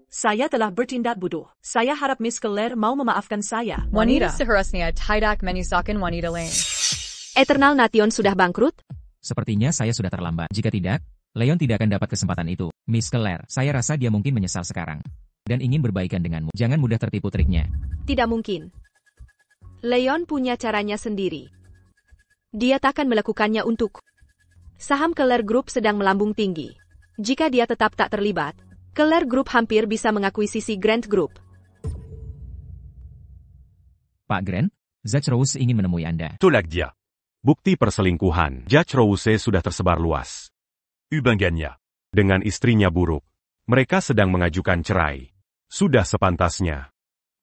Saya telah bertindak bodoh. Saya harap Miss Keller mau memaafkan saya. Wanita seharusnya tidak menyusahkan wanita lain. Eternal Nation sudah bangkrut? Sepertinya saya sudah terlambat. Jika tidak, Leon tidak akan dapat kesempatan itu. Miss Claire, saya rasa dia mungkin menyesal sekarang. Dan ingin berbaikan denganmu. Jangan mudah tertipu triknya. Tidak mungkin. Leon punya caranya sendiri. Dia takkan melakukannya untuk. Saham Keller Group sedang melambung tinggi. Jika dia tetap tak terlibat, Keller Group hampir bisa mengakuisisi Grant Group. Pak Grant, Zach Rouse ingin menemui Anda. Tolak dia. Bukti perselingkuhan. Zach Rouse sudah tersebar luas. Ubanganya. Dengan istrinya buruk. Mereka sedang mengajukan cerai. Sudah sepantasnya.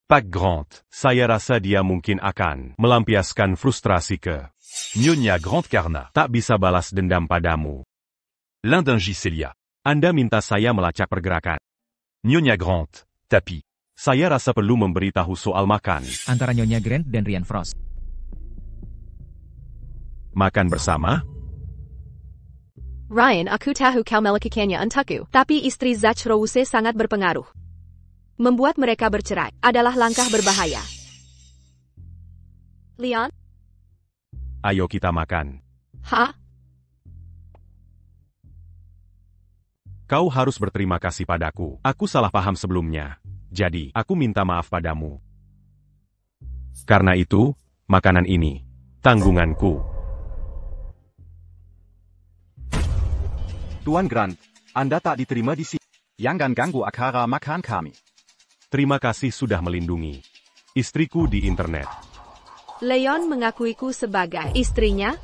Pak Grant, saya rasa dia mungkin akan melampiaskan frustrasi ke Nyonya Grant karena tak bisa balas dendam padamu. L'indingi Celia. Anda minta saya melacak pergerakan. Nyonya Grant, tapi saya rasa perlu memberitahu soal makan. Antara Nyonya Grant dan Ryan Frost. Makan bersama? Ryan, aku tahu kau melakukannya untukku. Tapi istri Zach Rouse sangat berpengaruh. Membuat mereka bercerai adalah langkah berbahaya. Leon? Ayo kita makan. Hah? Kau harus berterima kasih padaku. Aku salah paham sebelumnya. Jadi, aku minta maaf padamu. Karena itu, makanan ini tanggunganku. Tuan Grant, Anda tak diterima di sini. Jangan ganggu acara makan kami. Terima kasih sudah melindungi istriku di internet. Leon mengakuiku sebagai istrinya?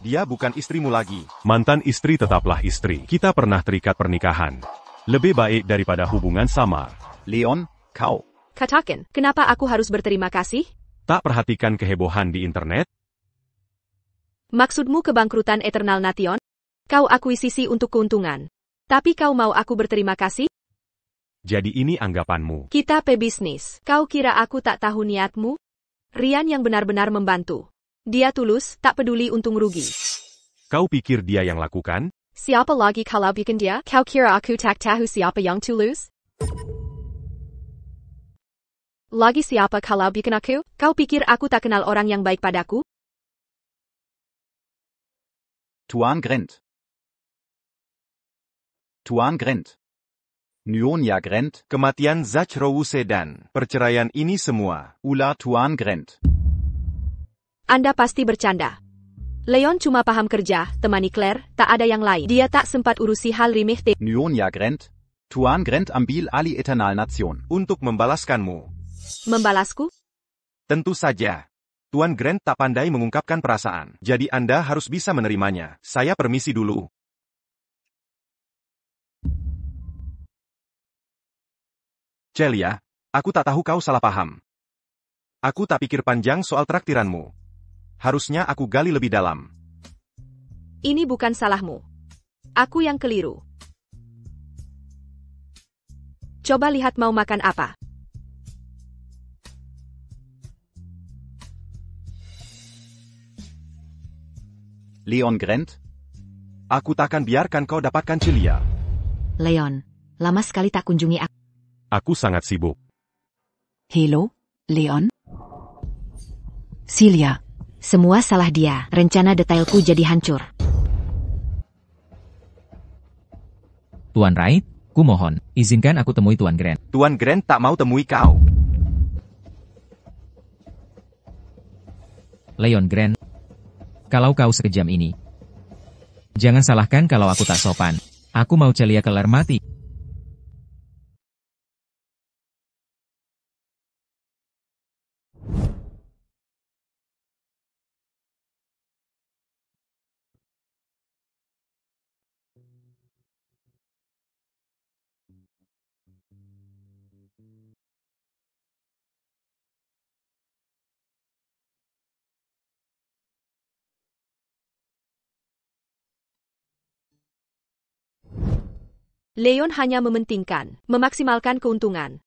Dia bukan istrimu lagi. Mantan istri tetaplah istri. Kita pernah terikat pernikahan. Lebih baik daripada hubungan samar. Leon, kau. Katakan, kenapa aku harus berterima kasih? Tak perhatikan kehebohan di internet? Maksudmu kebangkrutan Eternal Nation? Kau akuisisi untuk keuntungan. Tapi kau mau aku berterima kasih? Jadi ini anggapanmu. Kita pebisnis. Kau kira aku tak tahu niatmu? Ryan yang benar-benar membantu. Dia tulus, tak peduli untung rugi. Kau pikir dia yang lakukan? Siapa lagi kalau bukan dia? Kau kira aku tak tahu siapa yang tulus? Lagi siapa kalau bukan aku? Kau pikir aku tak kenal orang yang baik padaku? Tuan Grant. Tuan Grant. Nyonya Grant. Kematian Zachrouse dan perceraian ini semua. Ulah Tuan Grant. Anda pasti bercanda. Leon cuma paham kerja, temani Claire, tak ada yang lain. Dia tak sempat urusi hal remeh. Nyonya Grant. Tuan Grant ambil alih Eternal Nation. Untuk membalaskanmu. Membalasku? Tentu saja. Tuan Grant tak pandai mengungkapkan perasaan. Jadi Anda harus bisa menerimanya. Saya permisi dulu. Celia, aku tak tahu kau salah paham. Aku tak pikir panjang soal traktiranmu. Harusnya aku gali lebih dalam. Ini bukan salahmu. Aku yang keliru. Coba lihat mau makan apa. Leon Grant? Aku takkan biarkan kau dapatkan Celia. Leon, lama sekali tak kunjungi aku. Aku sangat sibuk. Hello, Leon? Celia. Semua salah dia. Rencana detailku jadi hancur. Tuan Wright, ku mohon, izinkan aku temui Tuan Grant. Tuan Grant tak mau temui kau. Leon Grant, kalau kau sekejam ini, jangan salahkan kalau aku tak sopan. Aku mau Celia Keller mati. Leon hanya mementingkan, memaksimalkan keuntungan.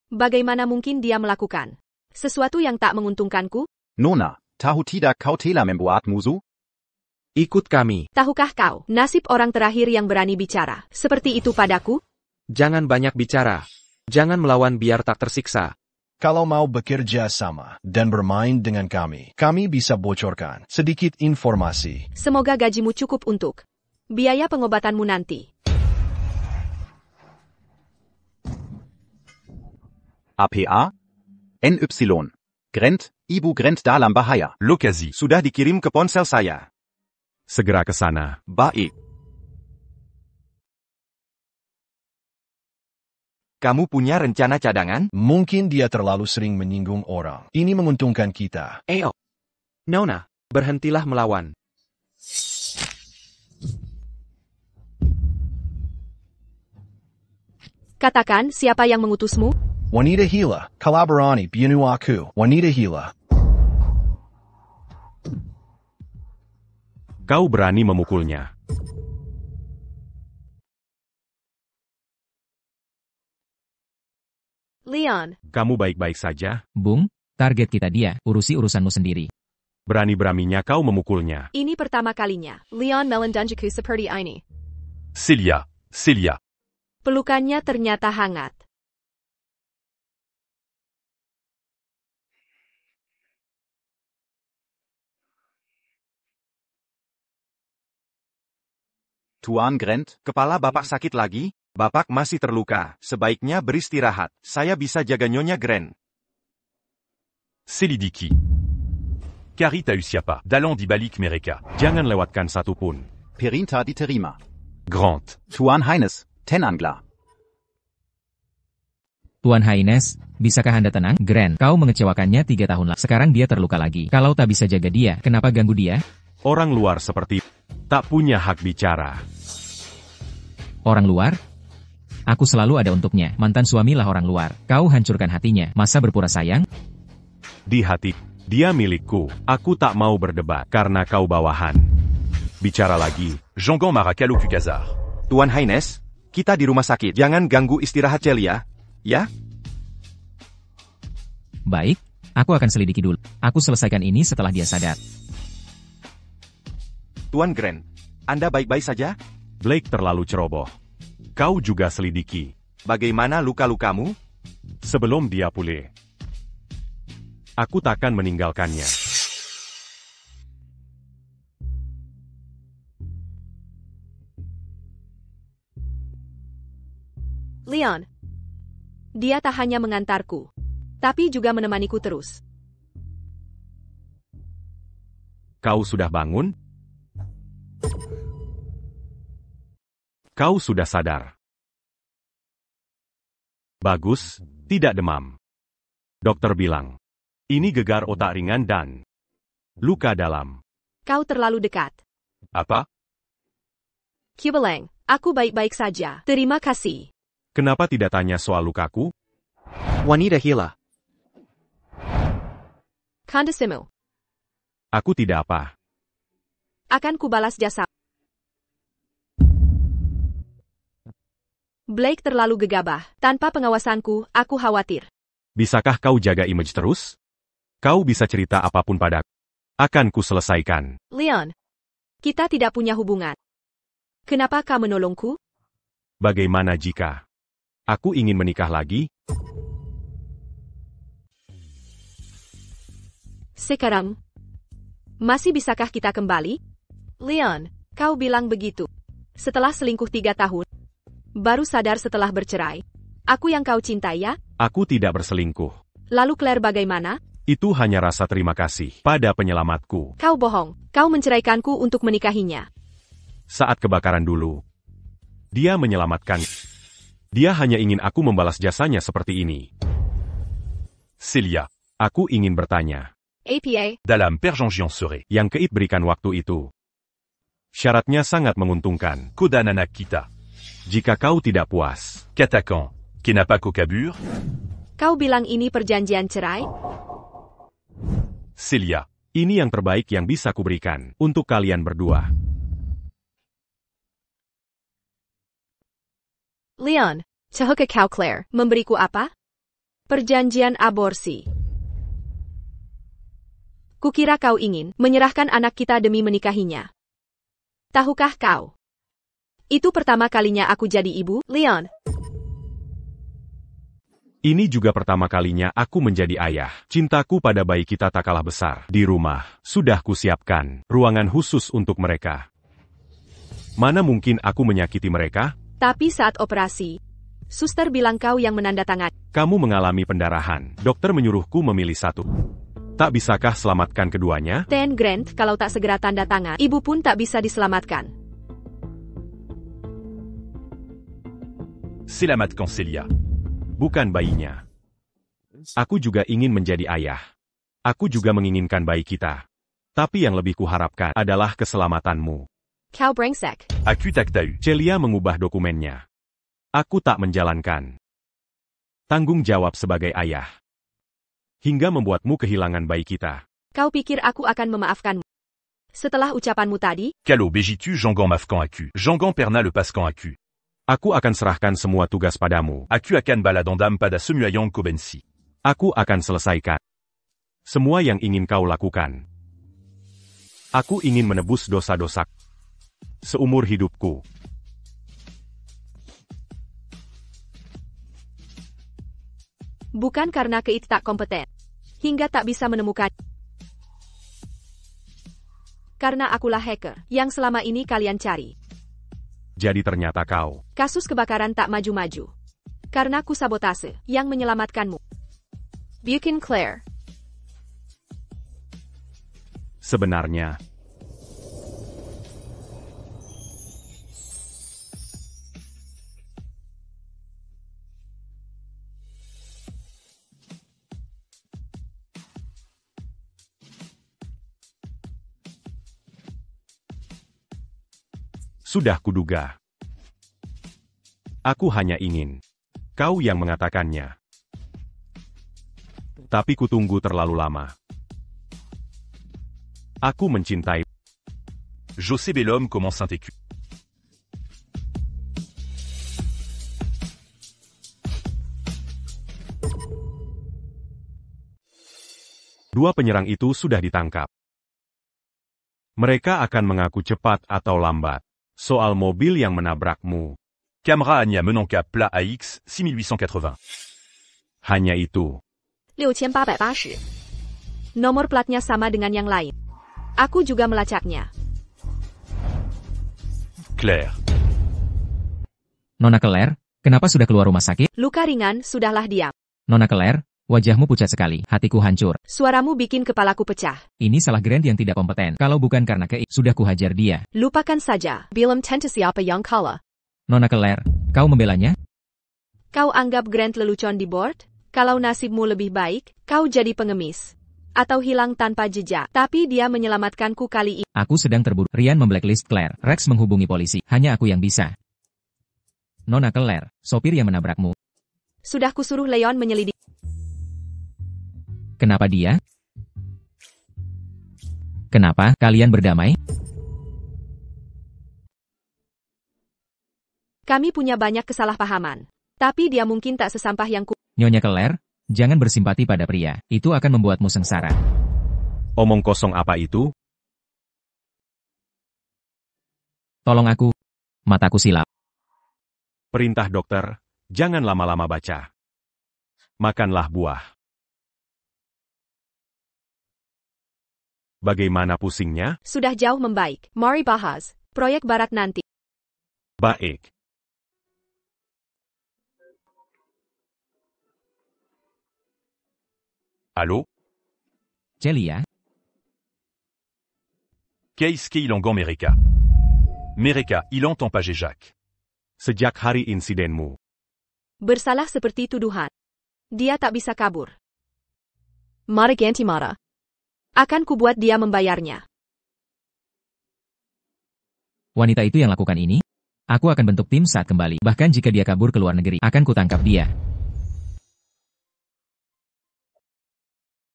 Bagaimana mungkin dia melakukan sesuatu yang tak menguntungkanku? Nona, tahu tidak kau telah membuat musuh? Ikut kami. Tahukah kau, nasib orang terakhir yang berani bicara seperti itu padaku? Jangan banyak bicara. Jangan melawan biar tak tersiksa. Kalau mau bekerja sama dan bermain dengan kami bisa bocorkan sedikit informasi. Semoga gajimu cukup untuk biaya pengobatanmu nanti. APA? NY. Grant, Ibu Grant dalam bahaya. Lokasi sudah dikirim ke ponsel saya. Segera ke sana. Baik. Kamu punya rencana cadangan? Mungkin dia terlalu sering menyinggung orang. Ini menguntungkan kita. Nona, berhentilah melawan. Katakan siapa yang mengutusmu? Wanita Hila, kalabarani bienu aku. Wanita Hila. Kau berani memukulnya. Leon. Kamu baik-baik saja? Bung, target kita dia, urusi urusanmu sendiri. Berani-beraninya kau memukulnya. Ini pertama kalinya, Leon melendungiku seperti ini. Celia. Pelukannya ternyata hangat. Tuan Grant, kepala Bapak sakit lagi? Bapak masih terluka. Sebaiknya beristirahat. Saya bisa jaga Nyonya Grant. Selidiki. Karita Usiapa. Dalan di balik mereka. Jangan lewatkan satu pun. Perintah diterima. Grant. Tuan Highness, Tenanglah. Tuan Highness, bisakah Anda tenang? Grant, kau mengecewakannya 3 tahun lalu. Sekarang dia terluka lagi. Kalau tak bisa jaga dia, kenapa ganggu dia? Orang luar seperti tak punya hak bicara. Orang luar? Aku selalu ada untuknya. Mantan suamilah orang luar. Kau hancurkan hatinya. Masa berpura sayang? Di hati, dia milikku. Aku tak mau berdebat karena kau bawahan. Bicara lagi. Jeonggan Marakal au Kukazar. Tuan Highness, kita di rumah sakit. Jangan ganggu istirahat Celia, ya? Baik, aku akan selidiki dulu. Aku selesaikan ini setelah dia sadar. Tuan Grant, Anda baik-baik saja? Blake terlalu ceroboh. Kau juga selidiki. Bagaimana luka-lukamu? Sebelum dia pulih, aku takkan meninggalkannya. Leon. Dia tak hanya mengantarku, tapi juga menemaniku terus. Kau sudah bangun? Kau sudah sadar? Bagus, tidak demam. Dokter bilang, ini gegar otak ringan dan luka dalam. Kau terlalu dekat. Apa? Kubeleng, aku baik-baik saja. Terima kasih. Kenapa tidak tanya soal lukaku? Wanita gila. Kandasimu. Aku tidak apa. Akan kubalas jasa. Blake terlalu gegabah. Tanpa pengawasanku, aku khawatir. Bisakah kau jaga image terus? Kau bisa cerita apapun padaku. Akan ku selesaikan. Leon, kita tidak punya hubungan. Kenapa kau menolongku? Bagaimana jika aku ingin menikah lagi? Sekarang, masih bisakah kita kembali? Leon, kau bilang begitu. Setelah selingkuh 3 tahun, baru sadar setelah bercerai. Aku yang kau cintai ya? Aku tidak berselingkuh. Lalu Claire bagaimana? Itu hanya rasa terima kasih pada penyelamatku. Kau bohong. Kau menceraikanku untuk menikahinya. Saat kebakaran dulu, dia menyelamatkan. Dia hanya ingin aku membalas jasanya seperti ini. Celia. Aku ingin bertanya. APA. Dalam perjanjian sore. Yang Keit berikan waktu itu. Syaratnya sangat menguntungkan. Kodanana kita. Jika kau tidak puas. Katakan, kenapa kau kabur? Kau bilang ini perjanjian cerai? Celia. Ini yang terbaik yang bisa kuberikan untuk kalian berdua. Leon, Cahoka kau Claire, memberiku apa? Perjanjian aborsi. Kukira kau ingin menyerahkan anak kita demi menikahinya. Tahukah kau? Itu pertama kalinya aku jadi ibu, Leon. Ini juga pertama kalinya aku menjadi ayah. Cintaku pada bayi kita tak kalah besar. Di rumah, sudah kusiapkan ruangan khusus untuk mereka. Mana mungkin aku menyakiti mereka? Tapi saat operasi, suster bilang kau yang menandatangan. Kamu mengalami pendarahan. Dokter menyuruhku memilih satu. Tak bisakah selamatkan keduanya? Ten Grant, kalau tak segera tanda tangan, ibu pun tak bisa diselamatkan. Selamatkan Celia. Bukan bayinya. Aku juga ingin menjadi ayah. Aku juga menginginkan bayi kita. Tapi yang lebih kuharapkan adalah keselamatanmu. Kau brengsek. Aku tak tahu. Celia mengubah dokumennya. Aku tak menjalankan tanggung jawab sebagai ayah. Hingga membuatmu kehilangan bayi kita. Kau pikir aku akan memaafkanmu? Setelah ucapanmu tadi? Calo begitu Jeonggan mafkan aku. Jeonggan perna le paskan aku. Aku akan serahkan semua tugas padamu. Aku akan baladandam pada semuyang kobensi. Aku akan selesaikan semua yang ingin kau lakukan. Aku ingin menebus dosa-dosa seumur hidupku. Bukan karena Keit tak kompeten, hingga tak bisa menemukan. Karena akulah hacker yang selama ini kalian cari. Jadi ternyata kau. Kasus kebakaran tak maju-maju. Karena ku sabotase yang menyelamatkanmu. Buchan Claire. Sebenarnya, sudah kuduga. Aku hanya ingin. Kau yang mengatakannya. Tapi kutunggu terlalu lama. Aku mencintai. José Bellhomme commence un TQ. Dua penyerang itu sudah ditangkap. Mereka akan mengaku cepat atau lambat. Soal mobil yang menabrakmu. Camera Anya Menonca plat AX 6880. Hanya itu. 6880. Nomor platnya sama dengan yang lain. Aku juga melacaknya. Claire. Nona Claire, kenapa sudah keluar rumah sakit? Luka ringan, sudahlah diam. Nona Claire, wajahmu pucat sekali, hatiku hancur. Suaramu bikin kepalaku pecah. Ini salah Grant yang tidak kompeten. Kalau bukan karena sudah kuhajar dia. Lupakan saja. Bilam tentu siapa yang kalah. Nona Claire, kau membelanya? Kau anggap Grant lelucon di board? Kalau nasibmu lebih baik, kau jadi pengemis. Atau hilang tanpa jejak. Tapi dia menyelamatkanku kali ini. Aku sedang terburu. Ryan memblacklist Claire. Rex menghubungi polisi. Hanya aku yang bisa. Nona Claire, sopir yang menabrakmu. Sudah kusuruh Leon menyelidiki. Kenapa dia? Kenapa kalian berdamai? Kami punya banyak kesalahpahaman. Tapi dia mungkin tak sesampah yang Nyonya Claire, jangan bersimpati pada pria. Itu akan membuatmu sengsara. Omong kosong apa itu? Tolong aku. Mataku silap. Perintah dokter, jangan lama-lama baca. Makanlah buah. Bagaimana pusingnya? Sudah jauh membaik. Mari bahas. Proyek barat nanti. Baik. Allô? Celia? Keisuke il entend Mereka. Mereka, il entend pas Jacques. Sejak hari insidenmu. Bersalah seperti tuduhan. Dia tak bisa kabur. Mari ganti marah. Akan kubuat dia membayarnya. Wanita itu yang lakukan ini? Aku akan bentuk tim saat kembali. Bahkan jika dia kabur ke luar negeri, akan kutangkap dia.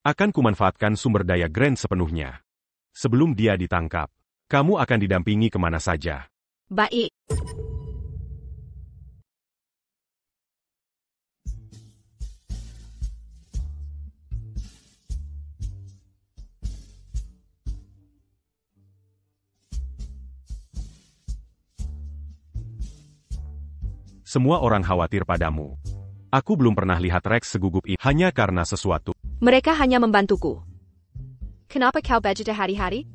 Akan kumanfaatkan sumber daya Grant sepenuhnya. Sebelum dia ditangkap, kamu akan didampingi kemana saja. Baik. Semua orang khawatir padamu. Aku belum pernah lihat Rex segugup ini hanya karena sesuatu. Mereka hanya membantuku. Kenapa kau budget hari-hari?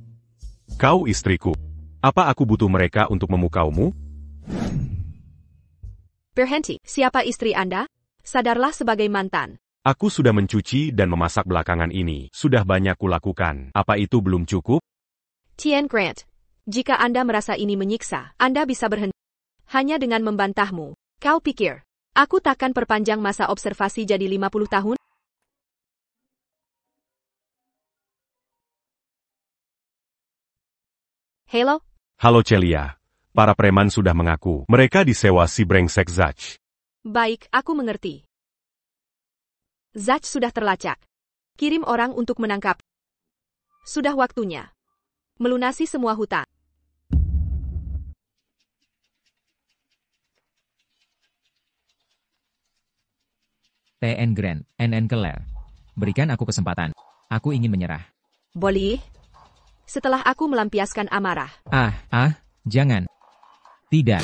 Kau istriku. Apa aku butuh mereka untuk memukaumu? Berhenti. Siapa istri Anda? Sadarlah sebagai mantan. Aku sudah mencuci dan memasak belakangan ini. Sudah banyak kulakukan. Apa itu belum cukup? Tien Grant. Jika Anda merasa ini menyiksa, Anda bisa berhenti. Hanya dengan membantahmu. Kau pikir, aku takkan perpanjang masa observasi jadi 50 tahun? Halo? Halo Celia. Para preman sudah mengaku. Mereka disewa si brengsek Zach. Baik, aku mengerti. Zach sudah terlacak. Kirim orang untuk menangkap. Sudah waktunya. Melunasi semua hutang. TN Grant, NN Claire. Berikan aku kesempatan. Aku ingin menyerah. Boleh? Setelah aku melampiaskan amarah. Jangan. Tidak.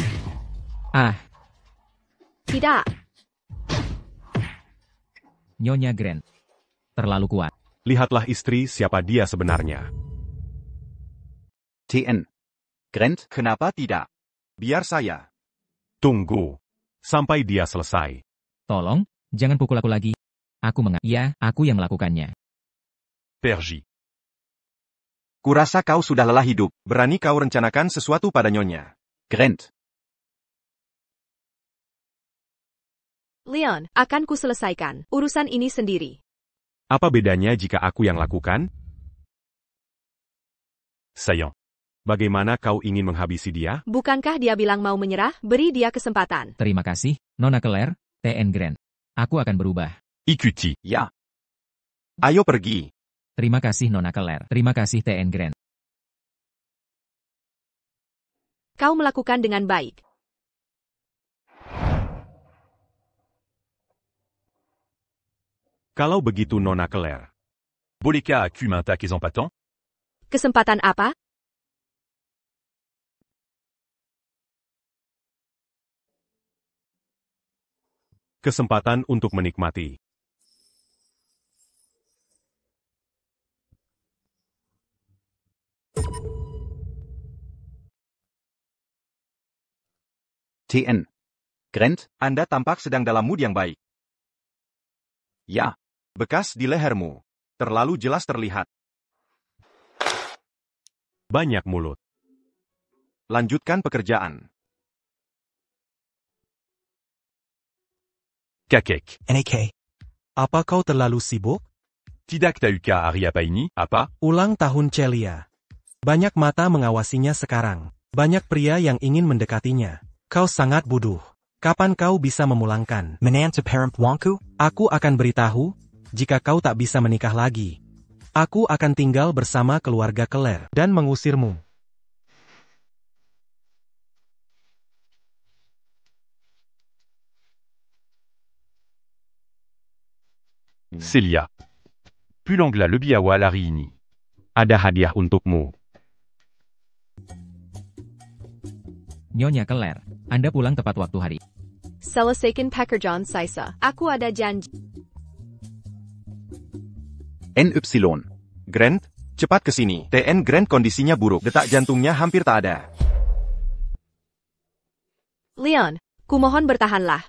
Tidak. Nyonya Grant. Terlalu kuat. Lihatlah istri siapa dia sebenarnya. TN. Grant, kenapa tidak? Biar saya. Tunggu. Sampai dia selesai. Tolong, jangan pukul aku lagi. Ya, aku yang melakukannya. Pergi. Kurasa kau sudah lelah hidup. Berani kau rencanakan sesuatu pada Nyonya Grant. Leon, akan ku selesaikan urusan ini sendiri. Apa bedanya jika aku yang lakukan? Saillant. Bagaimana kau ingin menghabisi dia? Bukankah dia bilang mau menyerah? Beri dia kesempatan. Terima kasih, Nona Claire, TN Grant. Aku akan berubah. Ikuti. Ya. Ayo pergi. Terima kasih Nona Claire. Terima kasih TN Grant. Kau melakukan dengan baik. Kalau begitu Nona Claire. Bolehkah aku minta kesempatan? Kesempatan apa? Kesempatan untuk menikmati. TN. Grant, Anda tampak sedang dalam mood yang baik. Ya. Bekas di lehermu. Terlalu jelas terlihat. Banyak mulut. Lanjutkan pekerjaan. Kakek. NAK. Apa kau terlalu sibuk? Tidak tahukah hari apa ini? Apa? Ulang tahun Celia. Banyak mata mengawasinya sekarang. Banyak pria yang ingin mendekatinya. Kau sangat bodoh. Kapan kau bisa memulangkan? Menantu perempuanku? Aku akan beritahu, jika kau tak bisa menikah lagi. Aku akan tinggal bersama keluarga Claire dan mengusirmu. Celia. Pulanglah lebih awal hari ini. Ada hadiah untukmu. Nyonya Claire, Anda pulang tepat waktu hari. Selesaikan pekerjaan saya. Aku ada janji. NY. Grant, cepat ke sini. TN Grant kondisinya buruk. Detak jantungnya hampir tak ada. Leon, kumohon bertahanlah.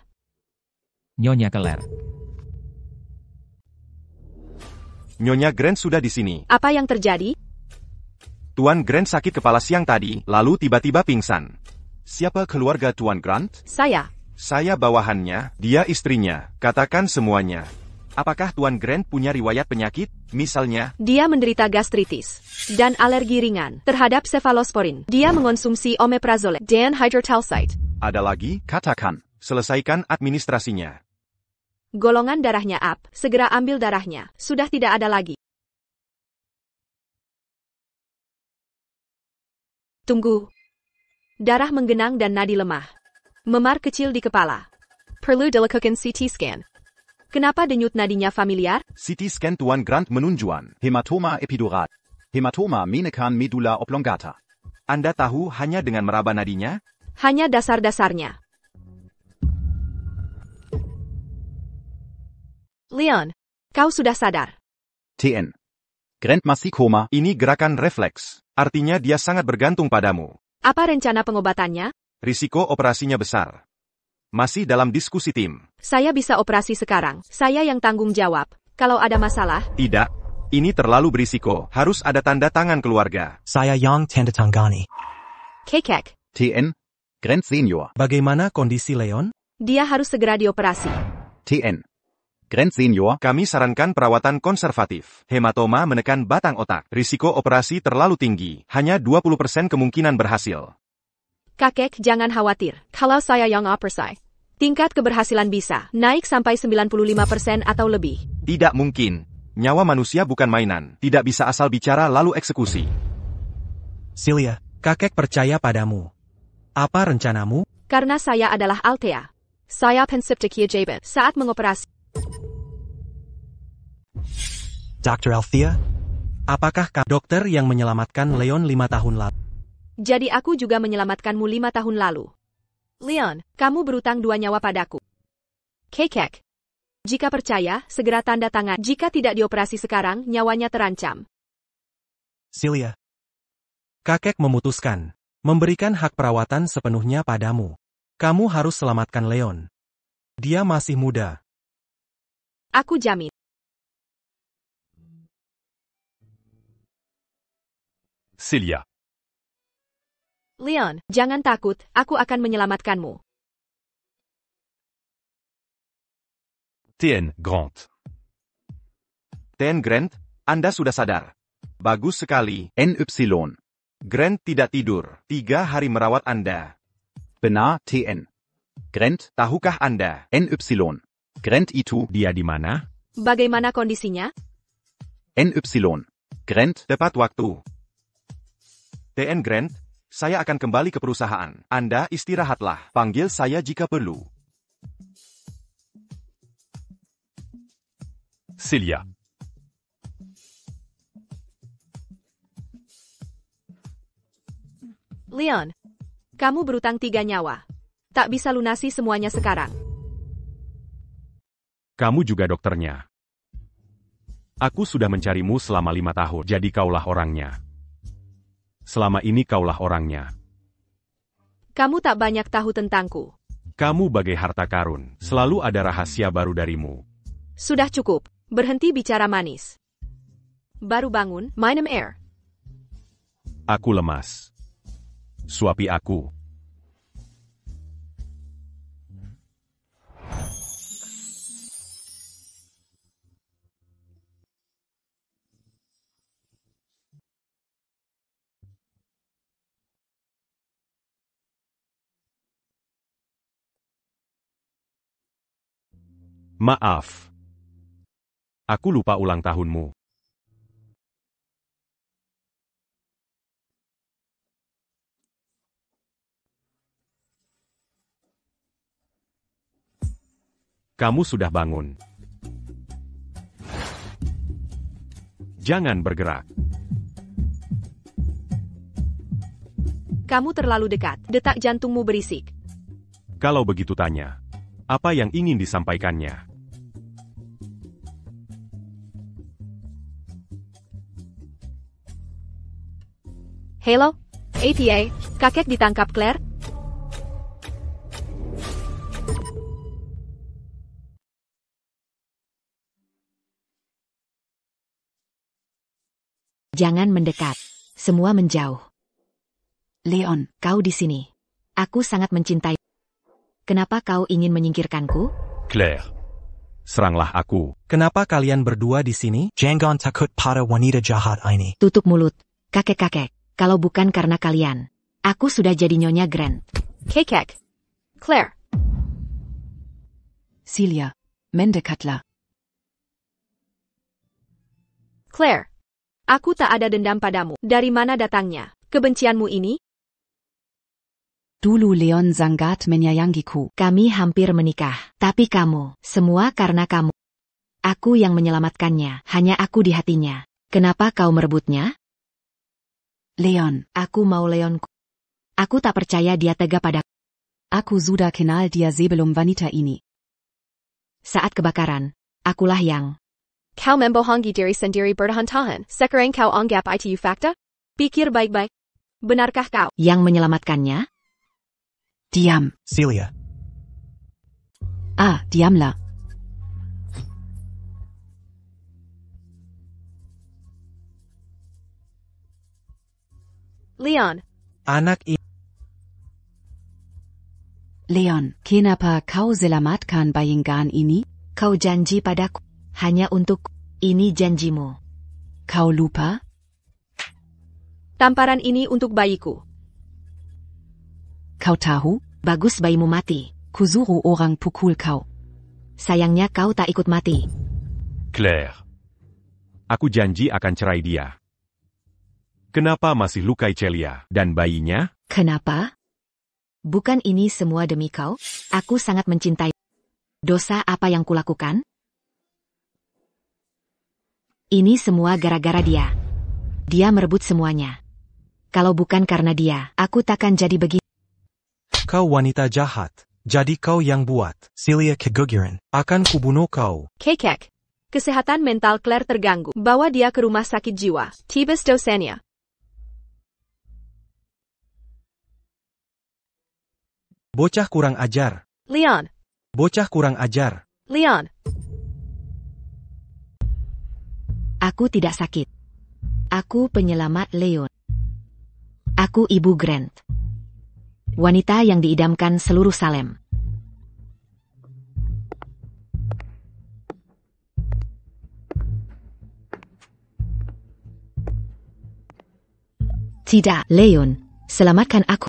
Nyonya Claire. Nyonya Grant sudah di sini. Apa yang terjadi? Tuan Grant sakit kepala siang tadi, lalu tiba-tiba pingsan. Siapa keluarga Tuan Grant? Saya. Saya bawahannya, dia istrinya. Katakan semuanya. Apakah Tuan Grant punya riwayat penyakit, misalnya? Dia menderita gastritis dan alergi ringan terhadap cefalosporin. Dia mengonsumsi omeprazole dan hydrochalcite. Ada lagi? Katakan. Selesaikan administrasinya. Golongan darahnya up, segera ambil darahnya. Sudah tidak ada lagi. Tunggu. Darah menggenang dan nadi lemah. Memar kecil di kepala. Perlu dilakukan CT scan. Kenapa denyut nadinya familiar? CT scan Tuan Grant menunjukkan hematoma epidural. Hematoma menekan medulla oblongata. Anda tahu hanya dengan meraba nadinya? Hanya dasar-dasarnya. Leon, kau sudah sadar. TN. Grant masih koma. Ini gerakan refleks. Artinya dia sangat bergantung padamu. Apa rencana pengobatannya? Risiko operasinya besar. Masih dalam diskusi tim. Saya bisa operasi sekarang. Saya yang tanggung jawab. Kalau ada masalah... Tidak. Ini terlalu berisiko. Harus ada tanda tangan keluarga. Saya yang tanda tangani. Kekek. TN. Grant Senior. Bagaimana kondisi Leon? Dia harus segera dioperasi. TN. Grant Senior, kami sarankan perawatan konservatif. Hematoma menekan batang otak. Risiko operasi terlalu tinggi. Hanya 20% kemungkinan berhasil. Kakek, jangan khawatir. Kalau saya yang operasi, tingkat keberhasilan bisa naik sampai 95% atau lebih. Tidak mungkin. Nyawa manusia bukan mainan. Tidak bisa asal bicara lalu eksekusi. Celia, kakek percaya padamu. Apa rencanamu? Karena saya adalah Althea. Saya pensiptikia jabat saat mengoperasi. Dr. Althea? Apakah kau dokter yang menyelamatkan Leon 5 tahun lalu? Jadi aku juga menyelamatkanmu 5 tahun lalu. Leon, kamu berutang 2 nyawa padaku. Kekek. Jika percaya, segera tanda tangan. Jika tidak dioperasi sekarang, nyawanya terancam. Celia. Kakek memutuskan memberikan hak perawatan sepenuhnya padamu. Kamu harus selamatkan Leon. Dia masih muda. Aku jamin. Celia. Leon, jangan takut, aku akan menyelamatkanmu. TN Grant. TN Grant, Anda sudah sadar. Bagus sekali, NY. Grant tidak tidur. 3 hari merawat Anda. Benar, TN. Grant, Tahukah Anda? NY. Grant itu, Dia di mana? Bagaimana kondisinya? NY. Grant, Tepat waktu. TN Grant, saya akan kembali ke perusahaan. Anda istirahatlah. Panggil saya jika perlu. Celia. Leon, kamu berutang 3 nyawa. Tak bisa lunasi semuanya sekarang. Kamu juga dokternya. Aku sudah mencarimu selama 5 tahun, jadi kaulah orangnya. Selama ini kaulah orangnya. Kamu tak banyak tahu tentangku. Kamu bagai harta karun, selalu ada rahasia baru darimu. Sudah cukup, berhenti bicara manis. Baru bangun, minum air. Aku lemas. Suapi aku. Maaf. Aku lupa ulang tahunmu. Kamu sudah bangun. Jangan bergerak. Kamu terlalu dekat, detak jantungmu berisik. Kalau begitu tanya, apa yang ingin disampaikannya? Halo, ATA, kakek ditangkap Claire? Jangan mendekat. Semua menjauh. Leon, Kau di sini. Aku sangat mencintai. Kenapa kau ingin menyingkirkanku? Claire. Seranglah aku. Kenapa kalian berdua di sini? Jangan takut pada wanita jahat ini. Tutup mulut. Kakek-kakek. Kalau bukan karena kalian, aku sudah jadi Nyonya Grant. Kekek. Claire. Celia, mendekatlah. Claire. Aku tak ada dendam padamu. Dari mana datangnya? Kebencianmu ini? Dulu Leon sangat menyayangiku. Kami hampir menikah. Tapi kamu, semua karena kamu. Aku yang menyelamatkannya. Hanya aku di hatinya. Kenapa kau merebutnya? Leon, Aku mau Leonku. Aku tak percaya dia tega padaku. aku sudah kenal dia sebelum wanita ini. Saat kebakaran, akulah yang... Kau membohongi diri sendiri bertahan-tahan. Sekarang kau anggap itu fakta? Pikir baik-baik. Benarkah kau? Yang menyelamatkannya? Diam. Celia. Diamlah. Leon. Anak ini. Leon, kenapa kau selamatkan bayangkan ini? Kau janji padaku. Hanya untuk ini janjimu. Kau lupa? Tamparan ini untuk bayiku. Kau tahu? Bagus bayimu mati. Kusuruh orang pukul kau. Sayangnya kau tak ikut mati. Claire. Aku janji akan cerai dia. Kenapa masih lukai Celia dan bayinya? Kenapa? Bukan ini semua demi kau? Aku sangat mencintai. Dosa apa yang kulakukan? Ini semua gara-gara dia. Dia merebut semuanya. Kalau bukan karena dia, aku takkan jadi begini. Kau wanita jahat. Jadi kau yang buat. Celia keguguran. Akan kubunuh kau. Kekek. Kesehatan mental Claire terganggu. Bawa dia ke rumah sakit jiwa. Tibas dosennya. Bocah kurang ajar. Leon. Bocah kurang ajar. Leon. Aku tidak sakit. Aku penyelamat Leon. Aku Ibu Grant. Wanita yang diidamkan seluruh Salem. Tidak, Leon. Selamatkan aku.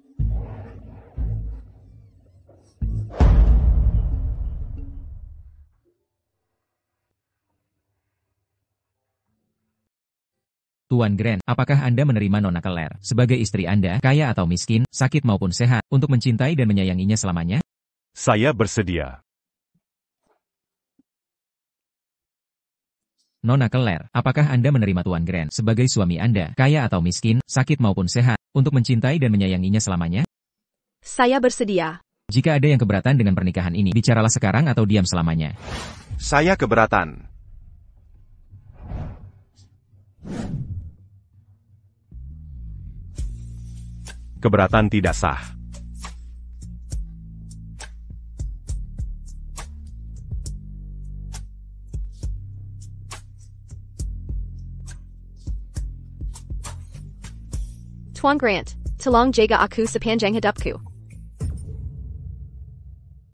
Tuan Grant, apakah Anda menerima Nona Claire sebagai istri Anda, kaya atau miskin, sakit maupun sehat, untuk mencintai dan menyayanginya selamanya? Saya bersedia. Nona Claire, apakah Anda menerima Tuan Grant sebagai suami Anda, kaya atau miskin, sakit maupun sehat, untuk mencintai dan menyayanginya selamanya? Saya bersedia. Jika ada yang keberatan dengan pernikahan ini, bicaralah sekarang atau diam selamanya. Saya keberatan. Keberatan tidak sah. Tuan Grant, tolong jaga aku sepanjang hidupku.